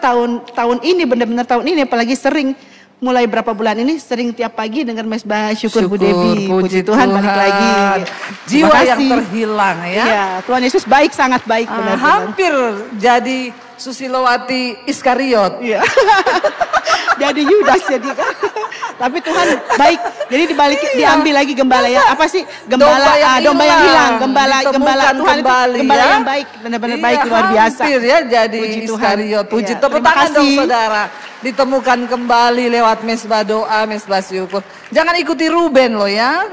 tahun ini, bener-bener tahun ini, apalagi sering. Mulai berapa bulan ini sering tiap pagi dengar Misbah Syukur Bu Debi. Puji Tuhan, balik lagi. Jiwa Terima yang kasih. terhilang ya. Iya, Tuhan Yesus baik, sangat baik benar-benar. Hampir jadi Susilowati Iskariot. Iya. Jadi Yudas jadi kan. Tapi Tuhan baik. Jadi dibalik diambil lagi gembala ya. Apa sih? Gembala domba yang hilang, gembala ditemukan Tuhan kembali, itu gembala ya. yang baik, benar-benar baik, luar biasa. Hampir ya jadi Puji Tuhan. Iskariot. Puji Iya, tepuk terima tangan dong kasih. saudara. Ditemukan kembali lewat Misbah Doa, Misbah Syukur. Jangan ikuti Ruben loh ya.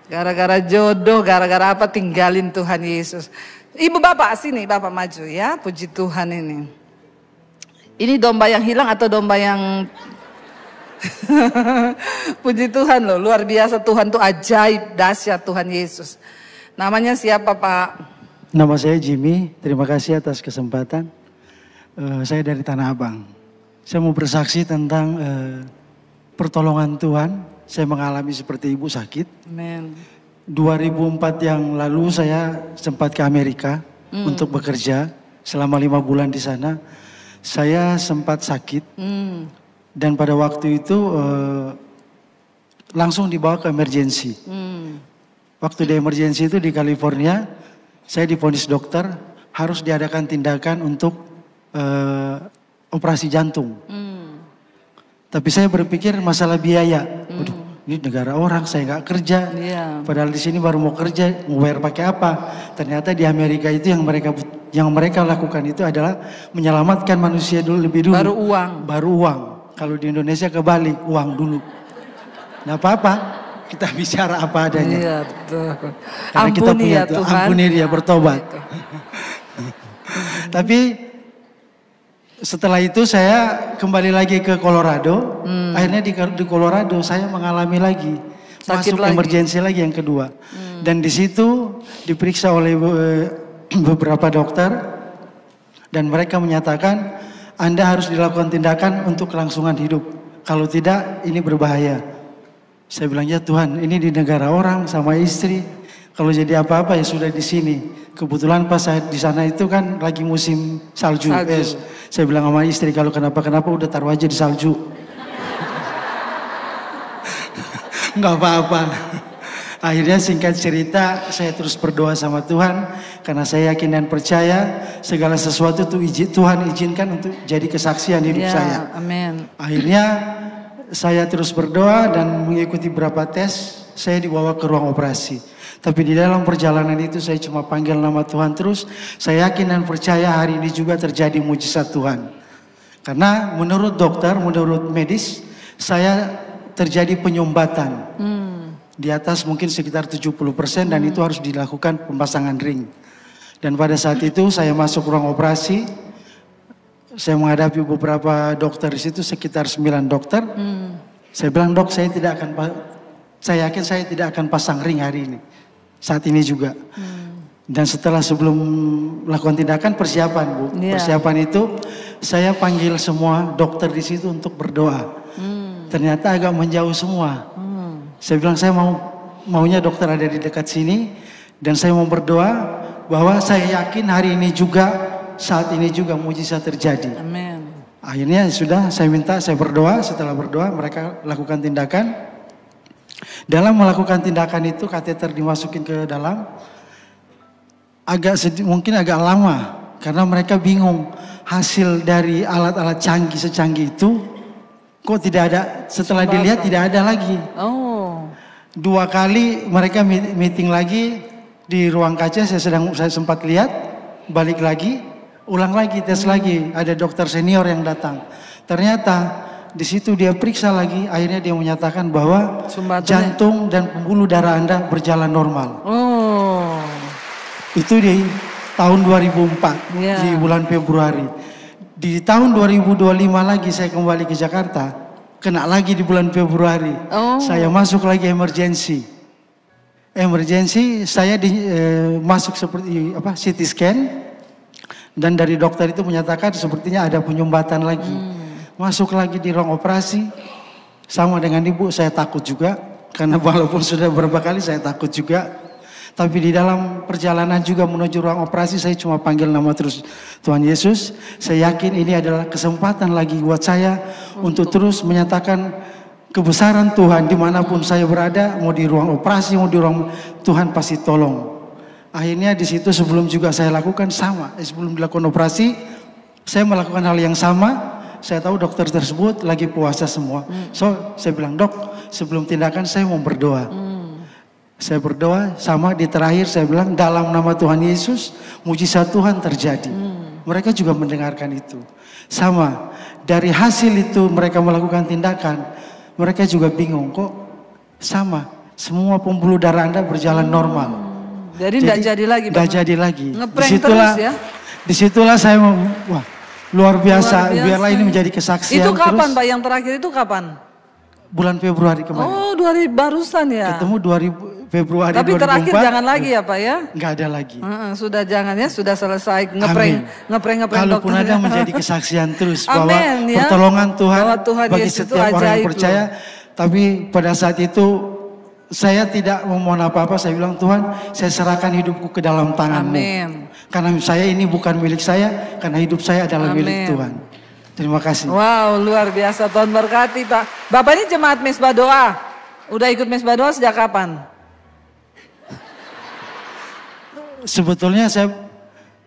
Gara-gara jodoh, gara-gara apa tinggalin Tuhan Yesus. Ibu bapak sini, bapak maju ya. Puji Tuhan ini. Ini domba yang hilang atau domba yang puji Tuhan loh, luar biasa. Tuhan tuh ajaib, dahsyat Tuhan Yesus. Namanya siapa Pak? Nama saya Jimmy, terima kasih atas kesempatan. Saya dari Tanah Abang. Saya mau bersaksi tentang pertolongan Tuhan. Saya mengalami seperti ibu sakit. Amen. 2004 yang lalu saya sempat ke Amerika untuk bekerja selama 5 bulan di sana. Saya sempat sakit dan pada waktu itu langsung dibawa ke emergency. Waktu di emergency itu di California, saya divonis dokter harus diadakan tindakan untuk operasi jantung. Tapi saya berpikir masalah biaya. Waduh, ini negara orang, saya nggak kerja. Iya. Padahal di sini baru mau kerja, mau bayar pakai apa? Ternyata di Amerika itu yang mereka lakukan itu adalah menyelamatkan manusia dulu lebih dulu. Baru uang. Baru uang. Kalau di Indonesia kebalik, uang dulu. Nah apa-apa, kita bicara apa adanya. Iya betul. Karena kita Ampuni punya ya Tuhan. ampuni dia, bertobat. Tapi setelah itu saya kembali lagi ke Colorado. Akhirnya di Colorado saya mengalami lagi Sakit masuk lagi. emergensi lagi yang kedua. Dan di situ diperiksa oleh beberapa dokter dan mereka menyatakan Anda harus dilakukan tindakan untuk kelangsungan hidup Kalau tidak ini berbahaya. Saya bilang, ya Tuhan, ini di negara orang sama istri. Kalau jadi apa-apa ya sudah di sini. Kebetulan pas saya di sana itu kan lagi musim salju. Saya bilang sama istri, kalau kenapa-kenapa udah taruh aja di salju. Nggak apa-apa. Akhirnya singkat cerita, saya terus berdoa sama Tuhan. Karena saya yakin dan percaya segala sesuatu itu Tuhan izinkan untuk jadi kesaksian hidup saya. Amin. Akhirnya saya terus berdoa dan mengikuti beberapa tes, saya dibawa ke ruang operasi. Tapi di dalam perjalanan itu saya cuma panggil nama Tuhan terus. Saya yakin dan percaya hari ini juga terjadi mujizat Tuhan. Karena menurut dokter, menurut medis, saya terjadi penyumbatan. Di atas mungkin sekitar 70% dan itu harus dilakukan pemasangan ring. Dan pada saat itu saya masuk ruang operasi. Saya menghadapi beberapa dokter di situ, sekitar 9 dokter. Saya bilang, dok, saya yakin saya tidak akan pasang ring hari ini. Saat ini juga. Dan sebelum melakukan tindakan persiapan, Bu. Persiapan itu saya panggil semua dokter di situ untuk berdoa. Ternyata agak menjauh semua. Saya bilang, saya maunya dokter ada di dekat sini. Dan saya mau berdoa bahwa saya yakin hari ini juga, saat ini juga mujizat terjadi. Amin. Akhirnya sudah saya minta, saya berdoa. Setelah berdoa mereka lakukan tindakan. Dalam melakukan tindakan itu kateter dimasukin ke dalam. Mungkin agak lama. Karena mereka bingung hasil dari alat-alat canggih secanggih itu. Kok tidak ada, setelah dilihat tidak ada lagi. 2 kali mereka meeting lagi di ruang kaca, saya sempat lihat. Balik lagi. Ulang lagi, tes lagi, ada dokter senior yang datang. Ternyata di situ dia periksa lagi, akhirnya dia menyatakan bahwa jantung dan pembuluh darah Anda berjalan normal. Itu di tahun 2004, di bulan Februari. Di tahun 2025 lagi saya kembali ke Jakarta, kena lagi di bulan Februari. Saya masuk lagi emergency. Saya masuk seperti CT scan. Dan dari dokter itu menyatakan sepertinya ada penyumbatan lagi. Masuk lagi di ruang operasi. Sama dengan ibu, saya takut juga. Karena walaupun sudah beberapa kali saya takut juga. Tapi di dalam perjalanan juga menuju ruang operasi saya cuma panggil nama terus Tuhan Yesus. Saya yakin ini adalah kesempatan lagi buat saya untuk terus menyatakan kebesaran Tuhan dimanapun saya berada. Mau di ruang operasi, mau di ruang, Tuhan pasti tolong. Akhirnya di situ sebelum juga saya lakukan sama. Sebelum dilakukan operasi, saya melakukan hal yang sama. Saya tahu dokter tersebut lagi puasa semua. So, saya bilang, dok, sebelum tindakan saya mau berdoa. Saya berdoa sama di terakhir saya bilang, dalam nama Tuhan Yesus, mujizat Tuhan terjadi. Mereka juga mendengarkan itu. Sama, dari hasil itu mereka melakukan tindakan. Mereka juga bingung, kok sama. Semua pembuluh darah Anda berjalan normal. Jadi tidak jadi lagi, Bang. Tidak jadi lagi. Ngeprank terus ya. Disitulah saya wah, luar biasa. Biarlah ini menjadi kesaksian. Itu kapan terus, Pak? Yang terakhir itu kapan? Bulan Februari kemarin. Oh, 2000 barusan ya. Ketemu Februari Tapi 2004. terakhir jangan lagi ya Pak ya. Enggak ada lagi. Sudah jangan ya, sudah selesai ngeprank Kalaupun ada menjadi kesaksian terus bahwa Amen, ya. pertolongan Tuhan, bahwa Tuhan bagi Yesus setiap orang yang percaya. Tapi pada saat itu saya tidak memohon apa-apa, saya bilang Tuhan, saya serahkan hidupku ke dalam tangan-Mu. Amin. Karena saya ini bukan milik saya, karena hidup saya adalah milik Tuhan. Terima kasih. Wow, luar biasa, Tuhan berkati Pak. Bapak ini jemaat Mesbah Doa. Udah ikut Mesbah Doa sejak kapan? Sebetulnya saya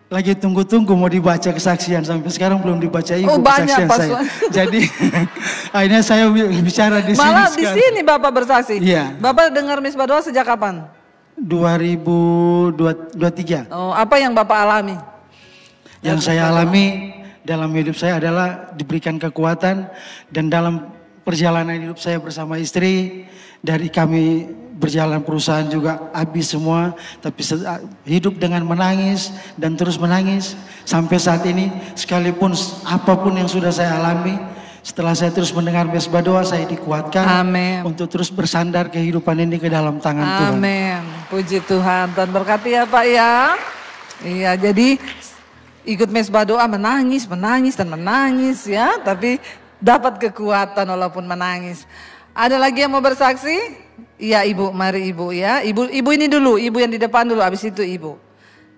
lagi tunggu-tunggu mau dibaca kesaksian, sampai sekarang belum dibaca ibu kesaksian banyak, saya. Jadi akhirnya saya bicara di sini. Malah di sini Bapak bersaksi. Iya. Bapak dengar Mesbah Doa sejak kapan? 2023. Oh, apa yang Bapak alami? Yang saya alami dalam hidup saya adalah diberikan kekuatan, dan dalam perjalanan hidup saya bersama istri, dari kami berjalan perusahaan juga habis semua, tapi hidup dengan menangis dan terus menangis sampai saat ini. Sekalipun apapun yang sudah saya alami, setelah saya terus mendengar Mesbah Doa, saya dikuatkan untuk terus bersandar kehidupan ini ke dalam tangan Tuhan. Amin. Puji Tuhan. Tuhan berkati ya Pak ya. Iya, jadi ikut Mesbah Doa menangis ya, tapi dapat kekuatan walaupun menangis. Ada lagi yang mau bersaksi? Iya Ibu, mari Ibu ya. Ibu ini dulu, Ibu yang di depan dulu, habis itu Ibu.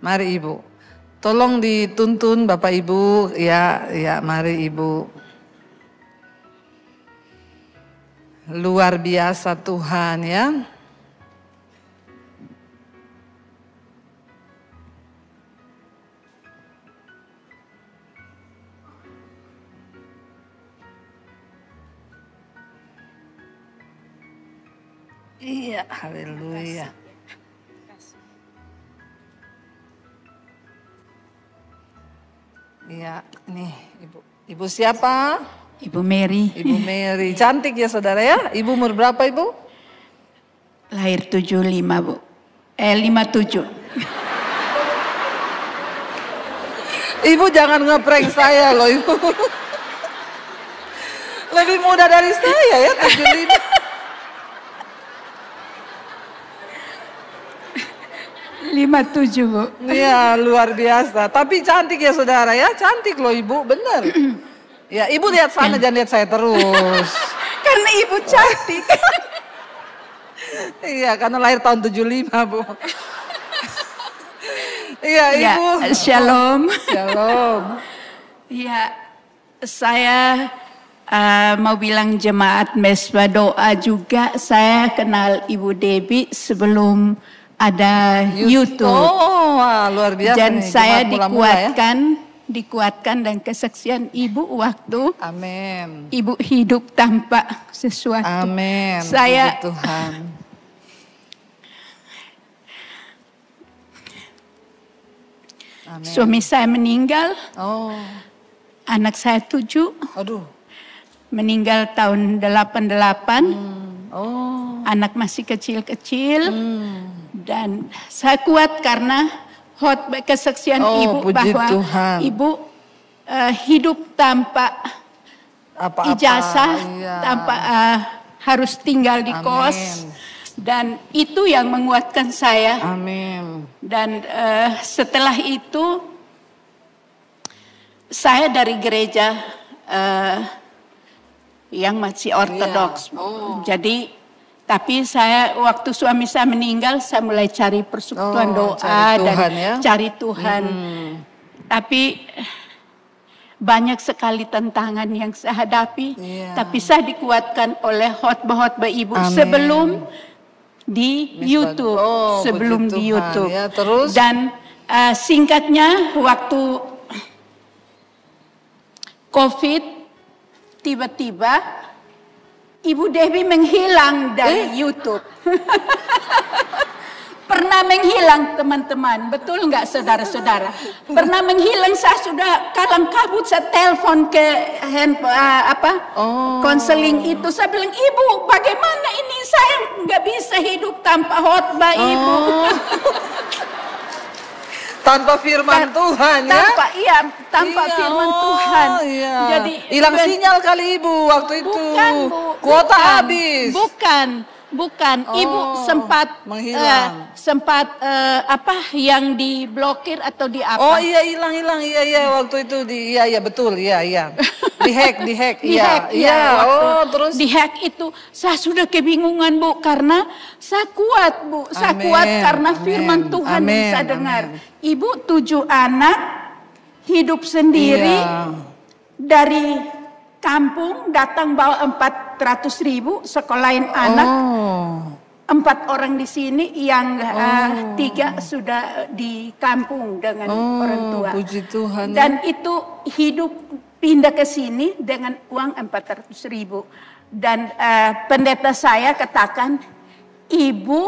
Mari Ibu. Tolong dituntun Bapak Ibu, ya mari Ibu. Luar biasa Tuhan ya. Iya, haleluya. Iya, nih Ibu siapa? Ibu Mary. Ibu Mary, cantik ya saudara ya. Ibu umur berapa Ibu? Lahir 75 Bu. 57. Ibu jangan ngeprank saya loh Ibu. Lebih muda dari saya ya 75. 57 Bu. Iya luar biasa. Tapi cantik ya saudara ya. Cantik loh Ibu, bener. Ya Ibu lihat sana jangan lihat saya terus. Karena Ibu cantik. Iya karena lahir tahun 75 Bu. Iya Ibu. Ya, shalom. Shalom. Ya, saya mau bilang jemaat Mesbah Doa juga. Saya kenal Ibu Debbie sebelum ada YouTube. Oh, wah, luar biasa. Dan nih, saya mula-mula ya. dikuatkan dan kesaksian Ibu waktu Amin. Ibu hidup tanpa sesuatu. Amin. Saya Puji Tuhan. Amin. Suami saya meninggal, Oh, anak saya 7, aduh. meninggal tahun 88. Oh, Anak masih kecil-kecil. Dan saya kuat karena kesaksian Oh, Ibu puji bahwa Tuhan. Ibu hidup tanpa apa-apa. ijazah, Iya. tanpa harus tinggal di Amin. kos. Dan itu yang menguatkan saya. Amin. Dan setelah itu saya dari gereja yang masih ortodoks. Iya. Oh. Jadi tapi saya waktu suami saya meninggal saya mulai cari persekutuan doa cari Tuhan, dan ya? cari Tuhan. Tapi banyak sekali tantangan yang saya hadapi. Iya. Tapi saya dikuatkan oleh khotbah-khotbah Ibu Amin. sebelum di YouTube, Oh, sebelum puji di Tuhan, YouTube. ya, terus? Dan singkatnya waktu COVID tiba-tiba Ibu Debbie menghilang dari YouTube. Pernah menghilang teman-teman, betul nggak saudara-saudara? Pernah menghilang, saya sudah kalang kabut, saya telepon ke konseling itu, saya bilang Ibu bagaimana ini saya nggak bisa hidup tanpa khotbah Ibu. Tanpa firman Tuhan ya. Tanpa Iya, firman Tuhan. Iya. Jadi hilang sinyal kali Ibu waktu itu. bukan Bu, Kuota bukan, habis. Bukan. Ibu sempat menghilang. yang diblokir atau di apa? Oh iya hilang iya waktu itu iya betul iya. Dihack iya. Oh terus dihack itu saya sudah kebingungan Bu karena saya kuat Bu, saya Amin, kuat karena amin, firman Tuhan amin, yang saya dengar. amin. Ibu 7 anak hidup sendiri Iya. dari kampung datang bawa 400.000 sekolahin anak. Oh. 4 orang di sini yang 3 sudah di kampung dengan orang tua. Puji Tuhan. Dan itu hidup pindah ke sini dengan uang 400.000. Dan pendeta saya katakan, Ibu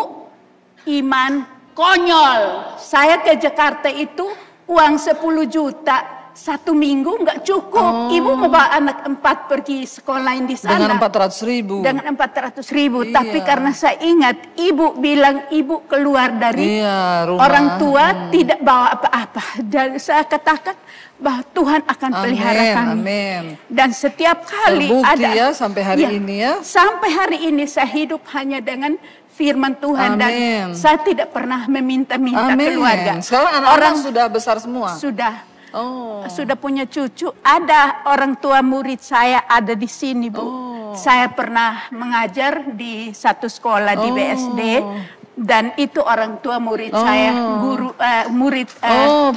iman konyol. Saya ke Jakarta itu uang 10 juta. 1 minggu nggak cukup. Ibu mau bawa anak 4 pergi sekolah di sana. Dengan 400.000. Dengan 400.000. Iya. Tapi karena saya ingat, Ibu bilang Ibu keluar dari rumah. orang tua tidak bawa apa-apa. Dan saya katakan bahwa Tuhan akan pelihara kami. Amin. Dan setiap kali Terbukti ada. ya sampai hari ini ya. Sampai hari ini saya hidup hanya dengan firman Tuhan. Dan Amin. saya tidak pernah meminta-minta Amin. keluarga. Sekarang anak-anak sudah besar semua. Sudah. sudah punya cucu. Ada orang tua murid saya ada di sini, Bu. Saya pernah mengajar di satu sekolah di BSD. Dan itu orang tua murid saya, guru murid.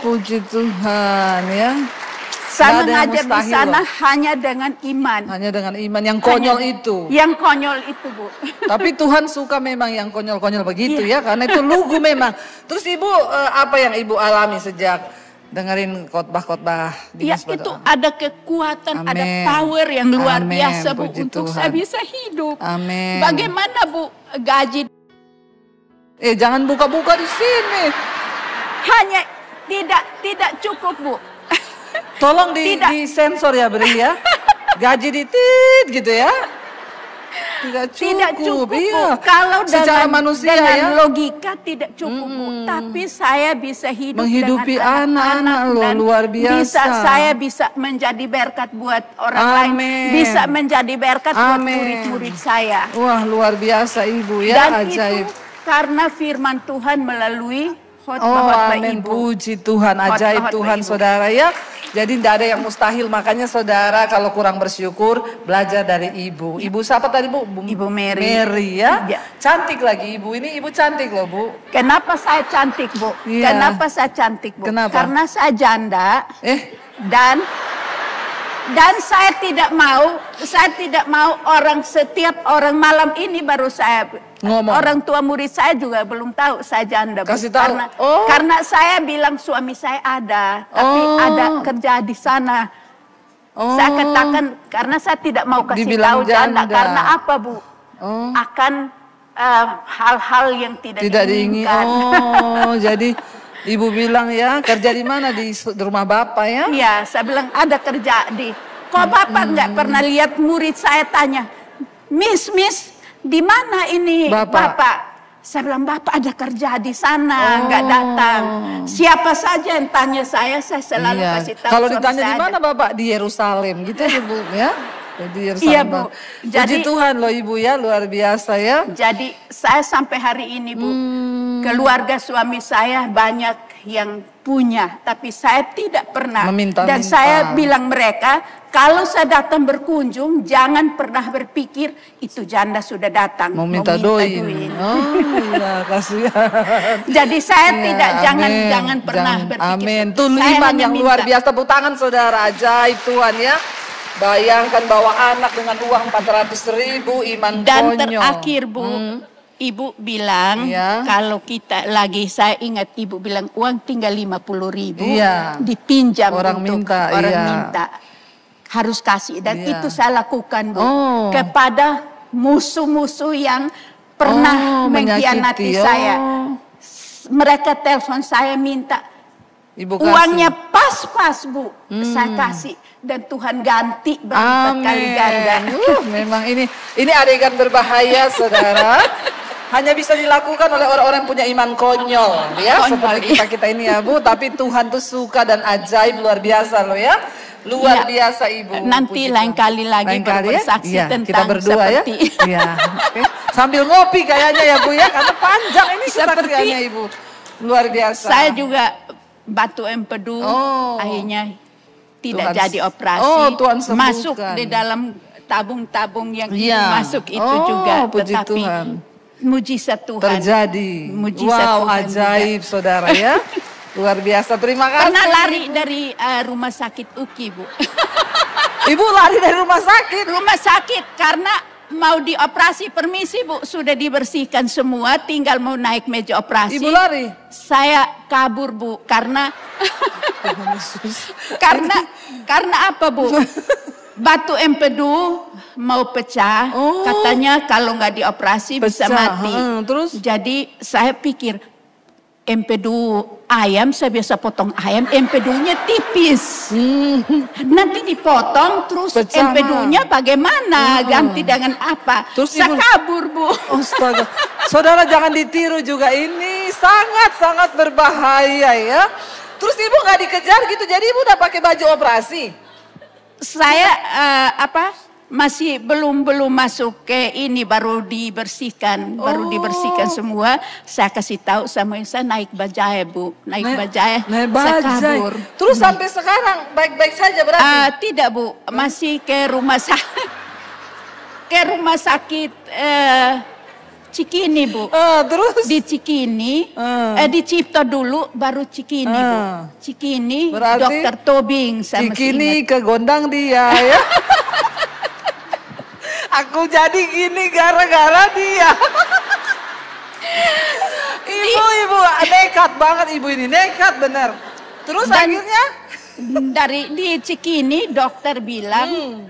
Puji Tuhan ya. Saya mengajar di sana hanya dengan iman. Hanya dengan iman yang konyol itu. Yang konyol itu, Bu. Tapi Tuhan suka memang yang konyol-konyol begitu ya, karena itu lugu memang. Terus Ibu apa yang Ibu alami sejak dengerin khotbah-khotbah di Ya itu ada kekuatan, ada power yang luar biasa, Bu, untuk saya bisa hidup. Amin. Bagaimana, Bu, gaji? Jangan buka-buka di sini. Hanya tidak cukup, Bu. Tolong di sensor ya, Bri ya. Gaji ditit gitu ya. Tidak cukup, iya. Kalau secara manusia dengan ya. logika tidak cukup, Bu. Tapi saya bisa hidup menghidupi dengan anak-anak loh, luar biasa. Saya bisa menjadi berkat buat orang lain. Bisa menjadi berkat buat murid-murid saya. Wah, luar biasa Ibu ya, dan ajaib. Itu karena firman Tuhan melalui khotbah amin. Ibu. Puji Tuhan, ajaib Tuhan saudara ya. Jadi tidak ada yang mustahil, makanya saudara kalau kurang bersyukur belajar dari Ibu. Ibu siapa tadi Bu? Ibu Mary. Mary ya. Cantik lagi Ibu, ini Ibu cantik loh Bu. Kenapa saya cantik Bu? Kenapa saya cantik Bu? Kenapa? Karena saya janda dan saya tidak mau setiap orang malam ini baru saya ngomong. Orang tua murid saya juga belum tahu saya janda. Kasih tahu. Karena saya bilang suami saya ada, tapi ada kerja di sana. Saya katakan karena saya tidak mau kasih tahu janda. Karena apa Bu? Akan hal-hal yang tidak diinginkan. Jadi Ibu bilang ya, kerja di mana? Di rumah Bapak ya? Iya, saya bilang ada kerja di. Kok Bapak nggak pernah lihat murid saya tanya, Miss, di mana ini Bapak? Saya bilang Bapak ada kerja di sana, nggak datang. Siapa saja yang tanya saya selalu kasih tahu. Kalau ditanya di mana Bapak? Di Yerusalem gitu ya Bu ya? Di Yerusalem. Iya Bu. Puji Tuhan loh Ibu ya, luar biasa ya. Jadi saya sampai hari ini Bu, keluarga suami saya banyak yang punya, tapi saya tidak pernah. Dan saya bilang mereka, kalau saya datang berkunjung, jangan pernah berpikir itu janda sudah datang. Mau minta duit. Iya, kasihan. Jadi saya jangan pernah berpikir. Amin. Itu iman yang luar biasa. Tepuk tangan saudara, ajaib Tuhan ya. Bayangkan bawa anak dengan uang 400.000, iman dan konyol. Dan terakhir Bu, Ibu bilang kalau kita lagi, saya ingat Ibu bilang uang tinggal 50.000 dipinjam orang untuk minta, orang minta. Harus kasih, dan itu saya lakukan Bu kepada musuh-musuh yang pernah mengkhianati saya. Mereka telepon saya minta Ibu uangnya pas-pas Bu, saya kasih. Dan Tuhan ganti berlipat kali ganda. Memang ini adegan berbahaya saudara. Hanya bisa dilakukan oleh orang-orang punya iman konyol ya. Seperti kita ini ya Bu. Tapi Tuhan tuh suka dan ajaib luar biasa loh ya. Luar biasa Ibu. Nanti lain kali lagi bersaksi tentang kita berdua seperti ya. Sambil ngopi kayaknya ya Bu ya. Karena panjang ini kesaksiannya Ibu. Luar biasa. Saya juga batu empedu akhirnya tidak jadi operasi, masuk di dalam tabung-tabung yang masuk itu juga, tetapi mujizat Tuhan terjadi. Mujizat Tuhan ajaib juga. Saudara ya, luar biasa. Terima kasih. Pernah lari dari rumah sakit UKI Bu. Ibu lari dari rumah sakit? Rumah sakit karena mau dioperasi, permisi Bu, sudah dibersihkan semua, tinggal mau naik meja operasi. Ibu lari? Saya kabur Bu, karena karena apa Bu? Batu empedu mau pecah, katanya kalau nggak dioperasi bisa mati. Terus? Jadi saya pikir empedu ayam, saya biasa potong ayam, empedunya tipis. Nanti dipotong terus empedunya bagaimana? Ganti dengan apa? Terus saya kabur Bu. Astaga. Saudara jangan ditiru juga, ini sangat-sangat berbahaya ya. Terus Ibu nggak dikejar gitu, jadi Ibu udah pakai baju operasi? Saya masih belum masuk ke ini, baru dibersihkan, semua. Saya kasih tahu sama saya naik bajai Bu, naik bajai, saya kabur. Terus sampai sekarang baik-baik saja berarti? Tidak Bu, masih ke rumah sakit Cikini Bu. Terus? Di Cikini, di Cipto dulu, baru Cikini Bu. Cikini, berarti Dokter Tobing. Cikini ke gondang dia ya. Aku jadi gini gara-gara dia. Ibu nekat banget ibu ini, nekat bener. Terus akhirnya? Di Cikini dokter bilang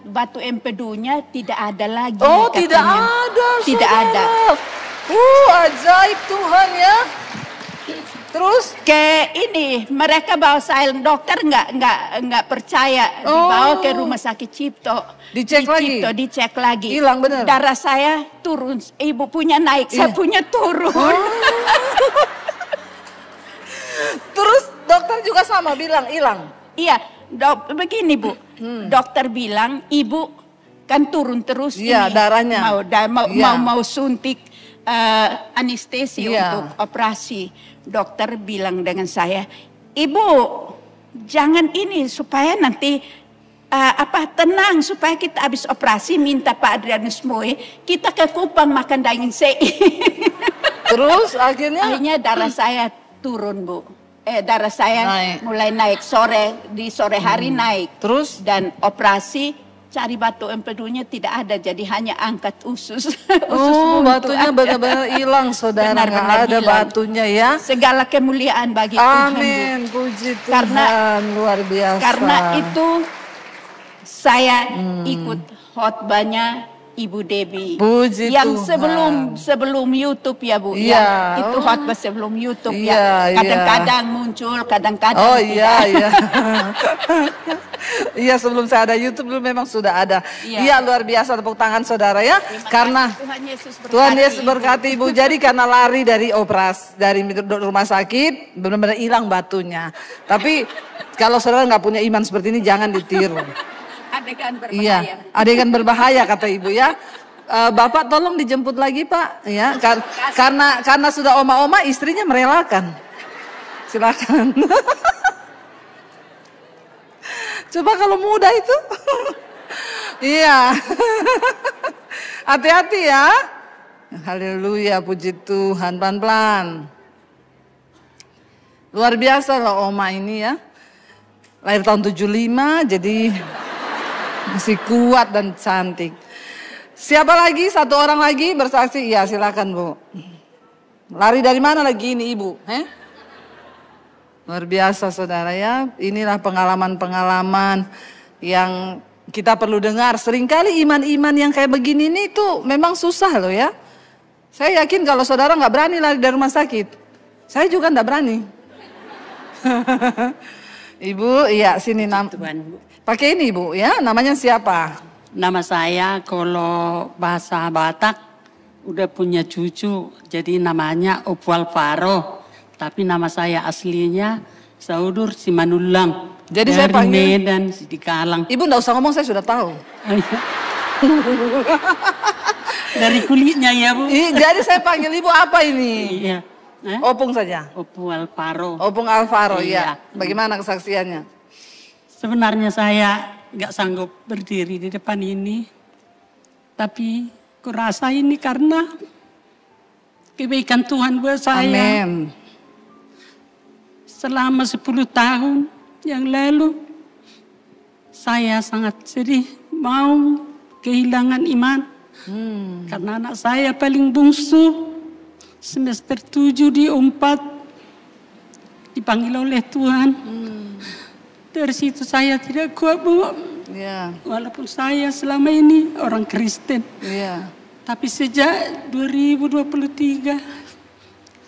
batu empedunya tidak ada lagi. Oh katanya. tidak ada. Tidak ada. Ajaib Tuhan ya. Terus ke ini mereka bawa saya, dokter nggak percaya, dibawa ke rumah sakit Cipto. Dicek lagi. Hilang benar. Darah saya turun, ibu punya naik, saya punya turun. Terus dokter juga sama bilang hilang. Iya, begini Bu, dokter bilang ibu kan turun terus iya, ini, darahnya mau suntik anestesi untuk operasi. Dokter bilang dengan saya, ibu jangan ini supaya nanti tenang, supaya kita habis operasi minta Pak Adrianus Moe kita ke Kupang makan daging sei. Terus akhirnya darah saya turun Bu. Darah saya mulai naik di sore hari naik. Terus dan operasi cari batu empedunya tidak ada, jadi hanya angkat usus. Batunya benar-benar hilang saudara, nggak ada batunya ya. Segala kemuliaan bagi Tuhan. Amin, puji Tuhan, luar biasa. Karena itu saya ikut khotbahnya Ibu Debbie puji yang Tuhan. sebelum YouTube ya Bu. Iya. Itu khotbah sebelum YouTube ya. Kadang-kadang muncul, kadang-kadang tidak. Iya. Iya, sebelum saya ada YouTube dulu memang sudah ada. Iya, luar biasa, tepuk tangan saudara ya. Karena Tuhan Yesus berkati Ibu. Jadi karena lari dari operasi dari rumah sakit, benar-benar hilang batunya. Tapi kalau saudara nggak punya iman seperti ini jangan ditiru. Adegan berbahaya. Iya, adegan berbahaya kata ibu ya. Bapak tolong dijemput lagi Pak, ya. Karena sudah oma-oma, istrinya merelakan. Silakan. Coba kalau muda itu. Iya. Hati-hati ya. Haleluya, puji Tuhan, pelan-pelan. Luar biasa loh oma ini ya. Lahir tahun 75, jadi masih kuat dan cantik. Siapa lagi? Satu orang lagi bersaksi? Iya, silakan Bu. Lari dari mana lagi ini Ibu? Luar biasa saudara ya. Inilah pengalaman-pengalaman yang kita perlu dengar. Seringkali iman-iman yang kayak begini ini tuh memang susah loh ya. Saya yakin kalau saudara nggak berani lari dari rumah sakit, saya juga nggak berani. Ibu, iya sini pakai ini Bu ya, namanya siapa? Nama saya kalau bahasa Batak udah punya cucu, jadi namanya Opu Alvaro. Tapi nama saya aslinya Saudur Simanulang. Jadi dari saya panggil Medan, di Kalang. Ibu nggak usah ngomong, saya sudah tahu. Dari kulitnya ya Bu. Jadi saya panggil Ibu apa ini? Iya. Opung saja. Opu Alvaro. Opung Alvaro, iya. Ya. Bagaimana kesaksiannya? Sebenarnya saya nggak sanggup berdiri di depan ini, tapi kurasa ini karena kebaikan Tuhan buat saya. Amin. Selama 10 tahun yang lalu, saya sangat sedih, mau kehilangan iman. Karena anak saya paling bungsu, semester 7 di Unpad, dipanggil oleh Tuhan. Dari situ saya tidak kuat Bu. Yeah. Walaupun saya selama ini orang Kristen. Yeah. Tapi sejak 2023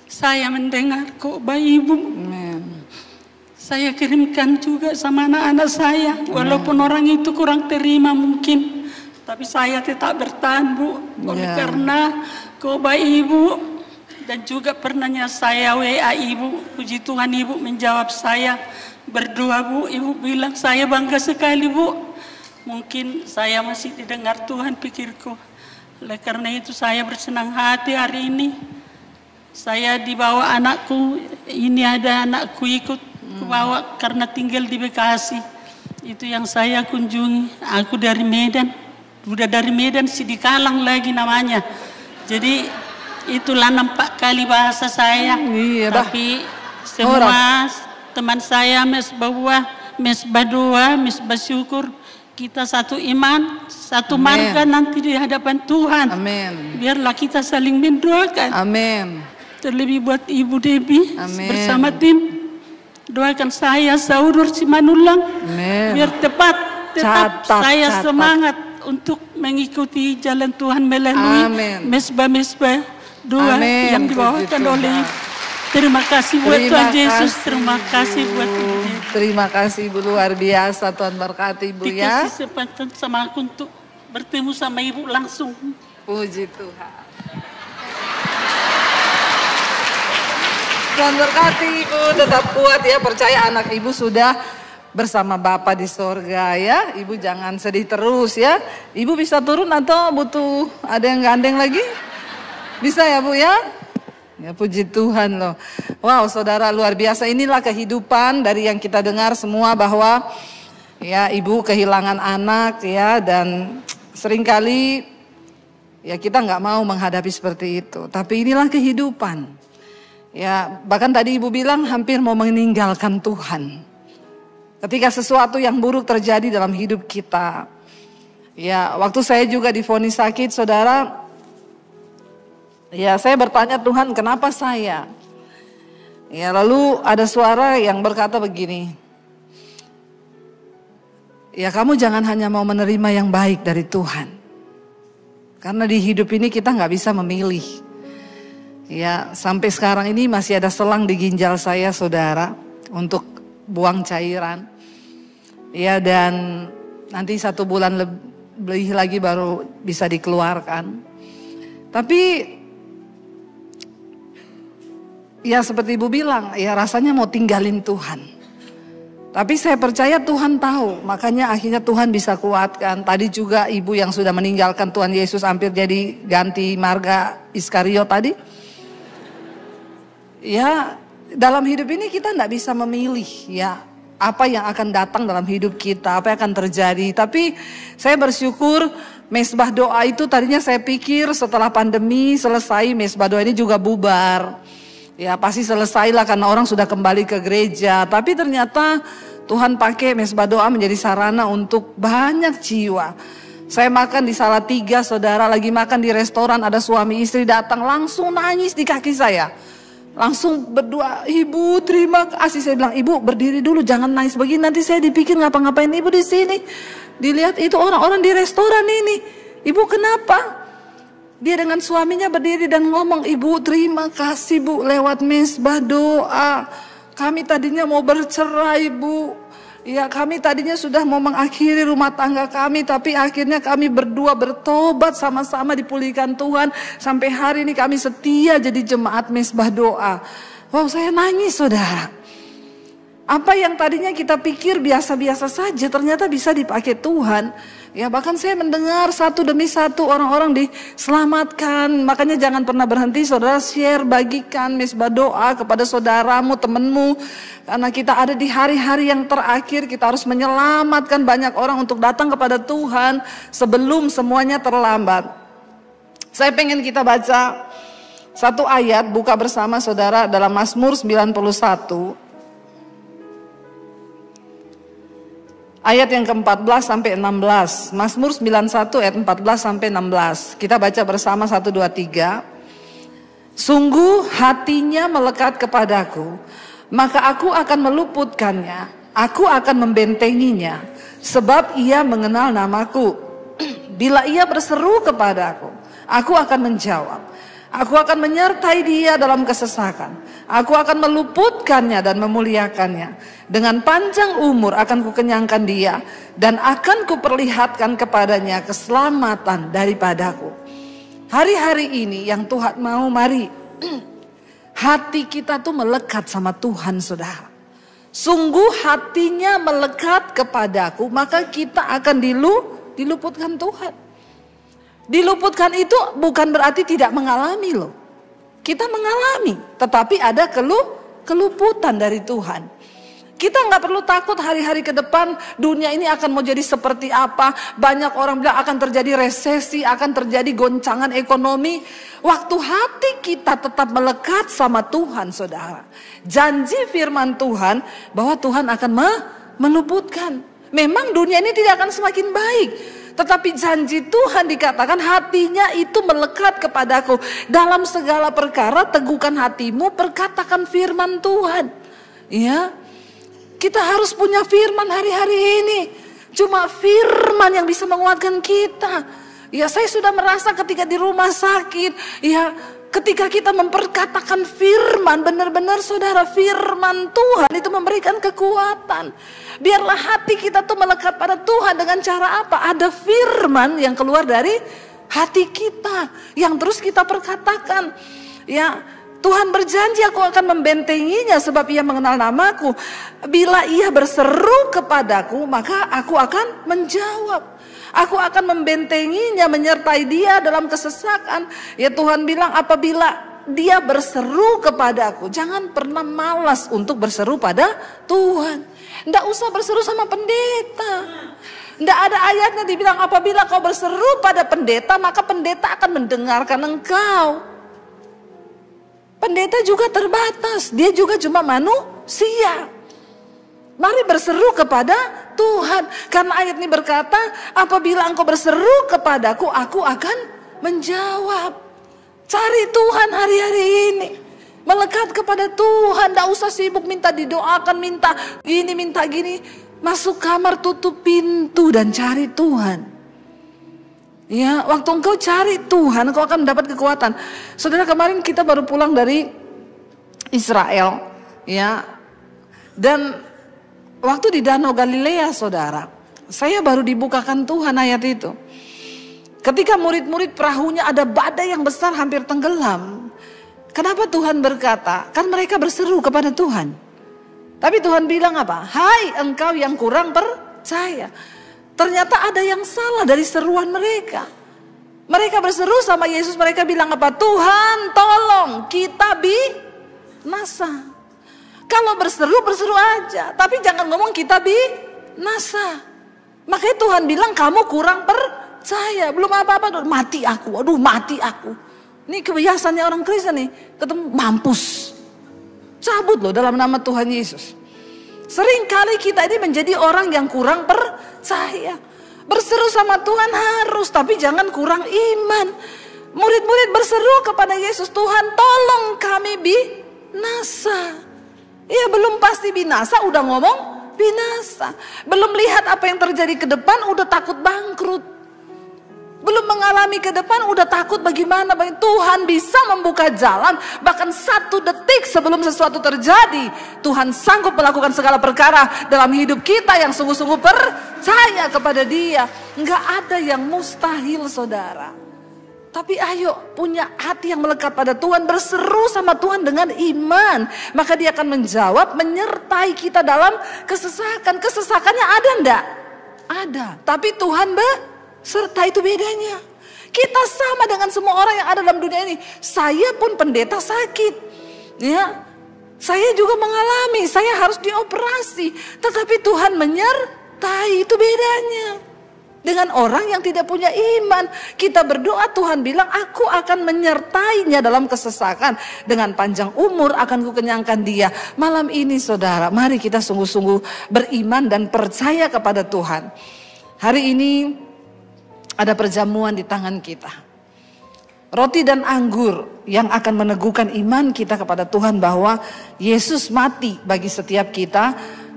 saya mendengar khotbah Ibu. Amen. Saya kirimkan juga sama anak-anak saya. Walaupun orang itu kurang terima mungkin. Tapi saya tetap bertahan Bu. Oleh karena khotbah Ibu. Dan juga pernahnya saya WA Ibu. Puji Tuhan Ibu menjawab saya. Berdoa Bu, Ibu bilang saya bangga sekali Bu. mungkin saya masih didengar Tuhan pikirku. Oleh karena itu saya bersenang hati hari ini. Saya dibawa anakku, ini ada anakku ikut bawa karena tinggal di Bekasi. Itu yang saya kunjungi. Aku dari Medan, udah dari Medan Sidikalang lagi namanya. Jadi itulah nampak kali bahasa saya. Tapi semua teman saya mesbah doa, mesbah syukur. Kita satu iman, satu marga nanti di hadapan Tuhan. Amin. Biarlah kita saling mendoakan. Amin. Terlebih buat Ibu Debbie bersama tim. Doakan saya, Saudur Simanulang. Amin. Biar tetap saya semangat untuk mengikuti jalan Tuhan melalui mesbah-mesbah doa yang dibawakan oleh. Terima kasih buat Tuhan Yesus. Terima kasih buat Ibu Debbie. Terima kasih Ibu, luar biasa. Tuhan berkati Ibu ya. Dikasih kesempatan sama aku untuk bertemu sama Ibu langsung. Puji Tuhan. Tuhan berkati Ibu, tetap kuat ya, percaya anak Ibu sudah bersama Bapa di sorga ya. Ibu jangan sedih terus ya. Ibu bisa turun atau butuh ada yang gandeng lagi? Bisa ya Bu ya? Ya puji Tuhan loh. Wow saudara, luar biasa. Inilah kehidupan dari yang kita dengar semua, bahwa ya ibu kehilangan anak ya, dan seringkali ya kita nggak mau menghadapi seperti itu. Tapi inilah kehidupan. Ya bahkan tadi ibu bilang hampir mau meninggalkan Tuhan. Ketika sesuatu yang buruk terjadi dalam hidup kita. Ya waktu saya juga divonis sakit saudara. Ya saya bertanya, Tuhan kenapa saya? Ya lalu ada suara yang berkata begini. Ya kamu jangan hanya mau menerima yang baik dari Tuhan. Karena di hidup ini kita nggak bisa memilih. Ya sampai sekarang ini masih ada selang di ginjal saya saudara. Untuk buang cairan. Ya dan nanti 1 bulan lebih lagi baru bisa dikeluarkan. Tapi ya seperti ibu bilang, ya rasanya mau tinggalin Tuhan. Tapi saya percaya Tuhan tahu, makanya akhirnya Tuhan bisa kuatkan. Tadi juga ibu yang sudah meninggalkan Tuhan Yesus hampir jadi ganti marga Iskariot tadi. Ya dalam hidup ini kita tidak bisa memilih ya apa yang akan datang dalam hidup kita, apa yang akan terjadi. Tapi saya bersyukur mesbah doa itu tadinya saya pikir setelah pandemi selesai mesbah doa ini juga bubar. Ya pasti selesailah karena orang sudah kembali ke gereja. Tapi ternyata Tuhan pakai mesbah doa menjadi sarana untuk banyak jiwa. Saya makan di Salatiga saudara, lagi makan di restoran, ada suami istri datang langsung nangis di kaki saya. Langsung berdoa, Ibu terima kasih. Saya bilang, Ibu berdiri dulu jangan nangis begini, nanti saya dipikir ngapa-ngapain Ibu di sini. Dilihat itu orang-orang di restoran ini. Ibu kenapa? Dia dengan suaminya berdiri dan ngomong, Ibu terima kasih Bu lewat mesbah doa. Kami tadinya mau bercerai Bu. Ya kami tadinya sudah mau mengakhiri rumah tangga kami. Tapi akhirnya kami berdua bertobat sama-sama dipulihkan Tuhan. Sampai hari ini kami setia jadi jemaat mesbah doa. Wow saya nangis saudara. Apa yang tadinya kita pikir biasa-biasa saja ternyata bisa dipakai Tuhan. Ya bahkan saya mendengar satu demi satu orang-orang diselamatkan. Makanya jangan pernah berhenti saudara, share, bagikan mesbah doa kepada saudaramu, temanmu. Karena kita ada di hari-hari yang terakhir, kita harus menyelamatkan banyak orang untuk datang kepada Tuhan sebelum semuanya terlambat. Saya pengen kita baca satu ayat, buka bersama saudara dalam Mazmur 91. Ayat yang ke-14 sampai 16. Mazmur 91 ayat 14 sampai 16. Kita baca bersama 1, 2, 3. Sungguh hatinya melekat kepadaku, maka aku akan meluputkannya. Aku akan membentenginya, sebab ia mengenal namaku. Bila ia berseru kepadaku, aku akan menjawab. Aku akan menyertai dia dalam kesesakan. Aku akan meluputkannya dan memuliakannya. Dengan panjang umur akan kukenyangkan dia. Dan akan kuperlihatkan kepadanya keselamatan daripadaku. Hari-hari ini yang Tuhan mau, mari. Hati kita tuh melekat sama Tuhan saudara. Sungguh hatinya melekat kepadaku, maka kita akan diluputkan Tuhan. Diluputkan itu bukan berarti tidak mengalami loh. Kita mengalami, tetapi ada keluputan dari Tuhan. Kita nggak perlu takut hari-hari ke depan dunia ini akan mau jadi seperti apa. Banyak orang bilang akan terjadi resesi, akan terjadi goncangan ekonomi. Waktu hati kita tetap melekat sama Tuhan, saudara. Janji firman Tuhan bahwa Tuhan akan meluputkan. Memang dunia ini tidak akan semakin baik. Tetapi janji Tuhan dikatakan hatinya itu melekat kepadaku. Dalam segala perkara teguhkan hatimu, perkatakan firman Tuhan. Ya. Kita harus punya firman hari-hari ini. Cuma firman yang bisa menguatkan kita. Ya, saya sudah merasa ketika di rumah sakit, ya, ketika kita memperkatakan firman, benar-benar saudara, firman Tuhan itu memberikan kekuatan. Biarlah hati kita tuh melekat pada Tuhan dengan cara apa? Ada firman yang keluar dari hati kita, yang terus kita perkatakan. Ya, Tuhan berjanji aku akan membentenginya sebab ia mengenal namaku. Bila ia berseru kepadaku, maka aku akan menjawab. Aku akan membentenginya, menyertai dia dalam kesesakan. Ya, Tuhan bilang apabila dia berseru kepadaku, jangan pernah malas untuk berseru pada Tuhan. Nggak usah berseru sama pendeta. Nggak ada ayatnya dibilang apabila kau berseru pada pendeta, maka pendeta akan mendengarkan engkau. Pendeta juga terbatas, dia juga cuma manusia. Mari berseru kepada Tuhan. Karena ayat ini berkata, apabila engkau berseru kepadaku, aku akan menjawab. Cari Tuhan hari-hari ini. Melekat kepada Tuhan, tidak usah sibuk minta didoakan, minta gini, minta gini. Masuk kamar, tutup pintu dan cari Tuhan. Ya, waktu engkau cari Tuhan, engkau akan mendapat kekuatan. Saudara, kemarin kita baru pulang dari Israel, ya. Dan waktu di Danau Galilea, saudara, saya baru dibukakan Tuhan ayat itu. Ketika murid-murid perahunya ada badai yang besar hampir tenggelam. Kenapa Tuhan berkata? Kan mereka berseru kepada Tuhan. Tapi Tuhan bilang apa? Hai engkau yang kurang percaya. Ternyata ada yang salah dari seruan mereka. Mereka berseru sama Yesus, mereka bilang apa? Tuhan tolong kita binasa. Kalau berseru, berseru aja. Tapi jangan ngomong kita binasa. Makanya Tuhan bilang kamu kurang percaya. Belum apa-apa, mati aku, aduh mati aku. Ini kebiasaannya orang Kristen nih, ketemu mampus. Cabut loh dalam nama Tuhan Yesus. Seringkali kita ini menjadi orang yang kurang percaya. Berseru sama Tuhan harus, tapi jangan kurang iman. Murid-murid berseru kepada Yesus, Tuhan tolong kami binasa. Ya belum pasti binasa, udah ngomong binasa. Belum lihat apa yang terjadi ke depan, udah takut bangkrut. Belum mengalami ke depan udah takut bagaimana. Tuhan bisa membuka jalan. Bahkan 1 detik sebelum sesuatu terjadi, Tuhan sanggup melakukan segala perkara dalam hidup kita yang sungguh-sungguh percaya kepada Dia. Enggak ada yang mustahil, saudara. Tapi ayo punya hati yang melekat pada Tuhan, berseru sama Tuhan dengan iman. Maka Dia akan menjawab, menyertai kita dalam kesesakan. Kesesakannya ada enggak? Ada. Tapi Tuhan serta itu bedanya. Kita sama dengan semua orang yang ada dalam dunia ini. Saya pun pendeta sakit. Ya. Saya juga mengalami, saya harus dioperasi. Tetapi Tuhan menyertai, itu bedanya. Dengan orang yang tidak punya iman. Kita berdoa, Tuhan bilang aku akan menyertainya dalam kesesakan. Dengan panjang umur akan kukenyangkan dia. Malam ini saudara, mari kita sungguh-sungguh beriman dan percaya kepada Tuhan. Hari ini ada perjamuan di tangan kita. Roti dan anggur yang akan meneguhkan iman kita kepada Tuhan bahwa Yesus mati bagi setiap kita.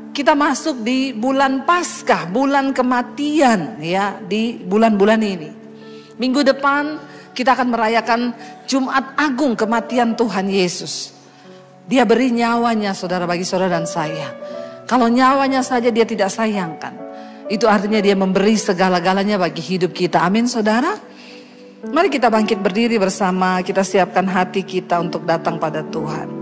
Kita masuk di bulan Paskah, bulan kematian ya, di bulan-bulan ini. Minggu depan kita akan merayakan Jumat Agung kematian Tuhan Yesus. Dia beri nyawanya saudara bagi saudara dan saya. Kalau nyawanya saja dia tidak sayangkan, itu artinya dia memberi segala-galanya bagi hidup kita. Amin saudara. Mari kita bangkit berdiri bersama, kita siapkan hati kita untuk datang pada Tuhan.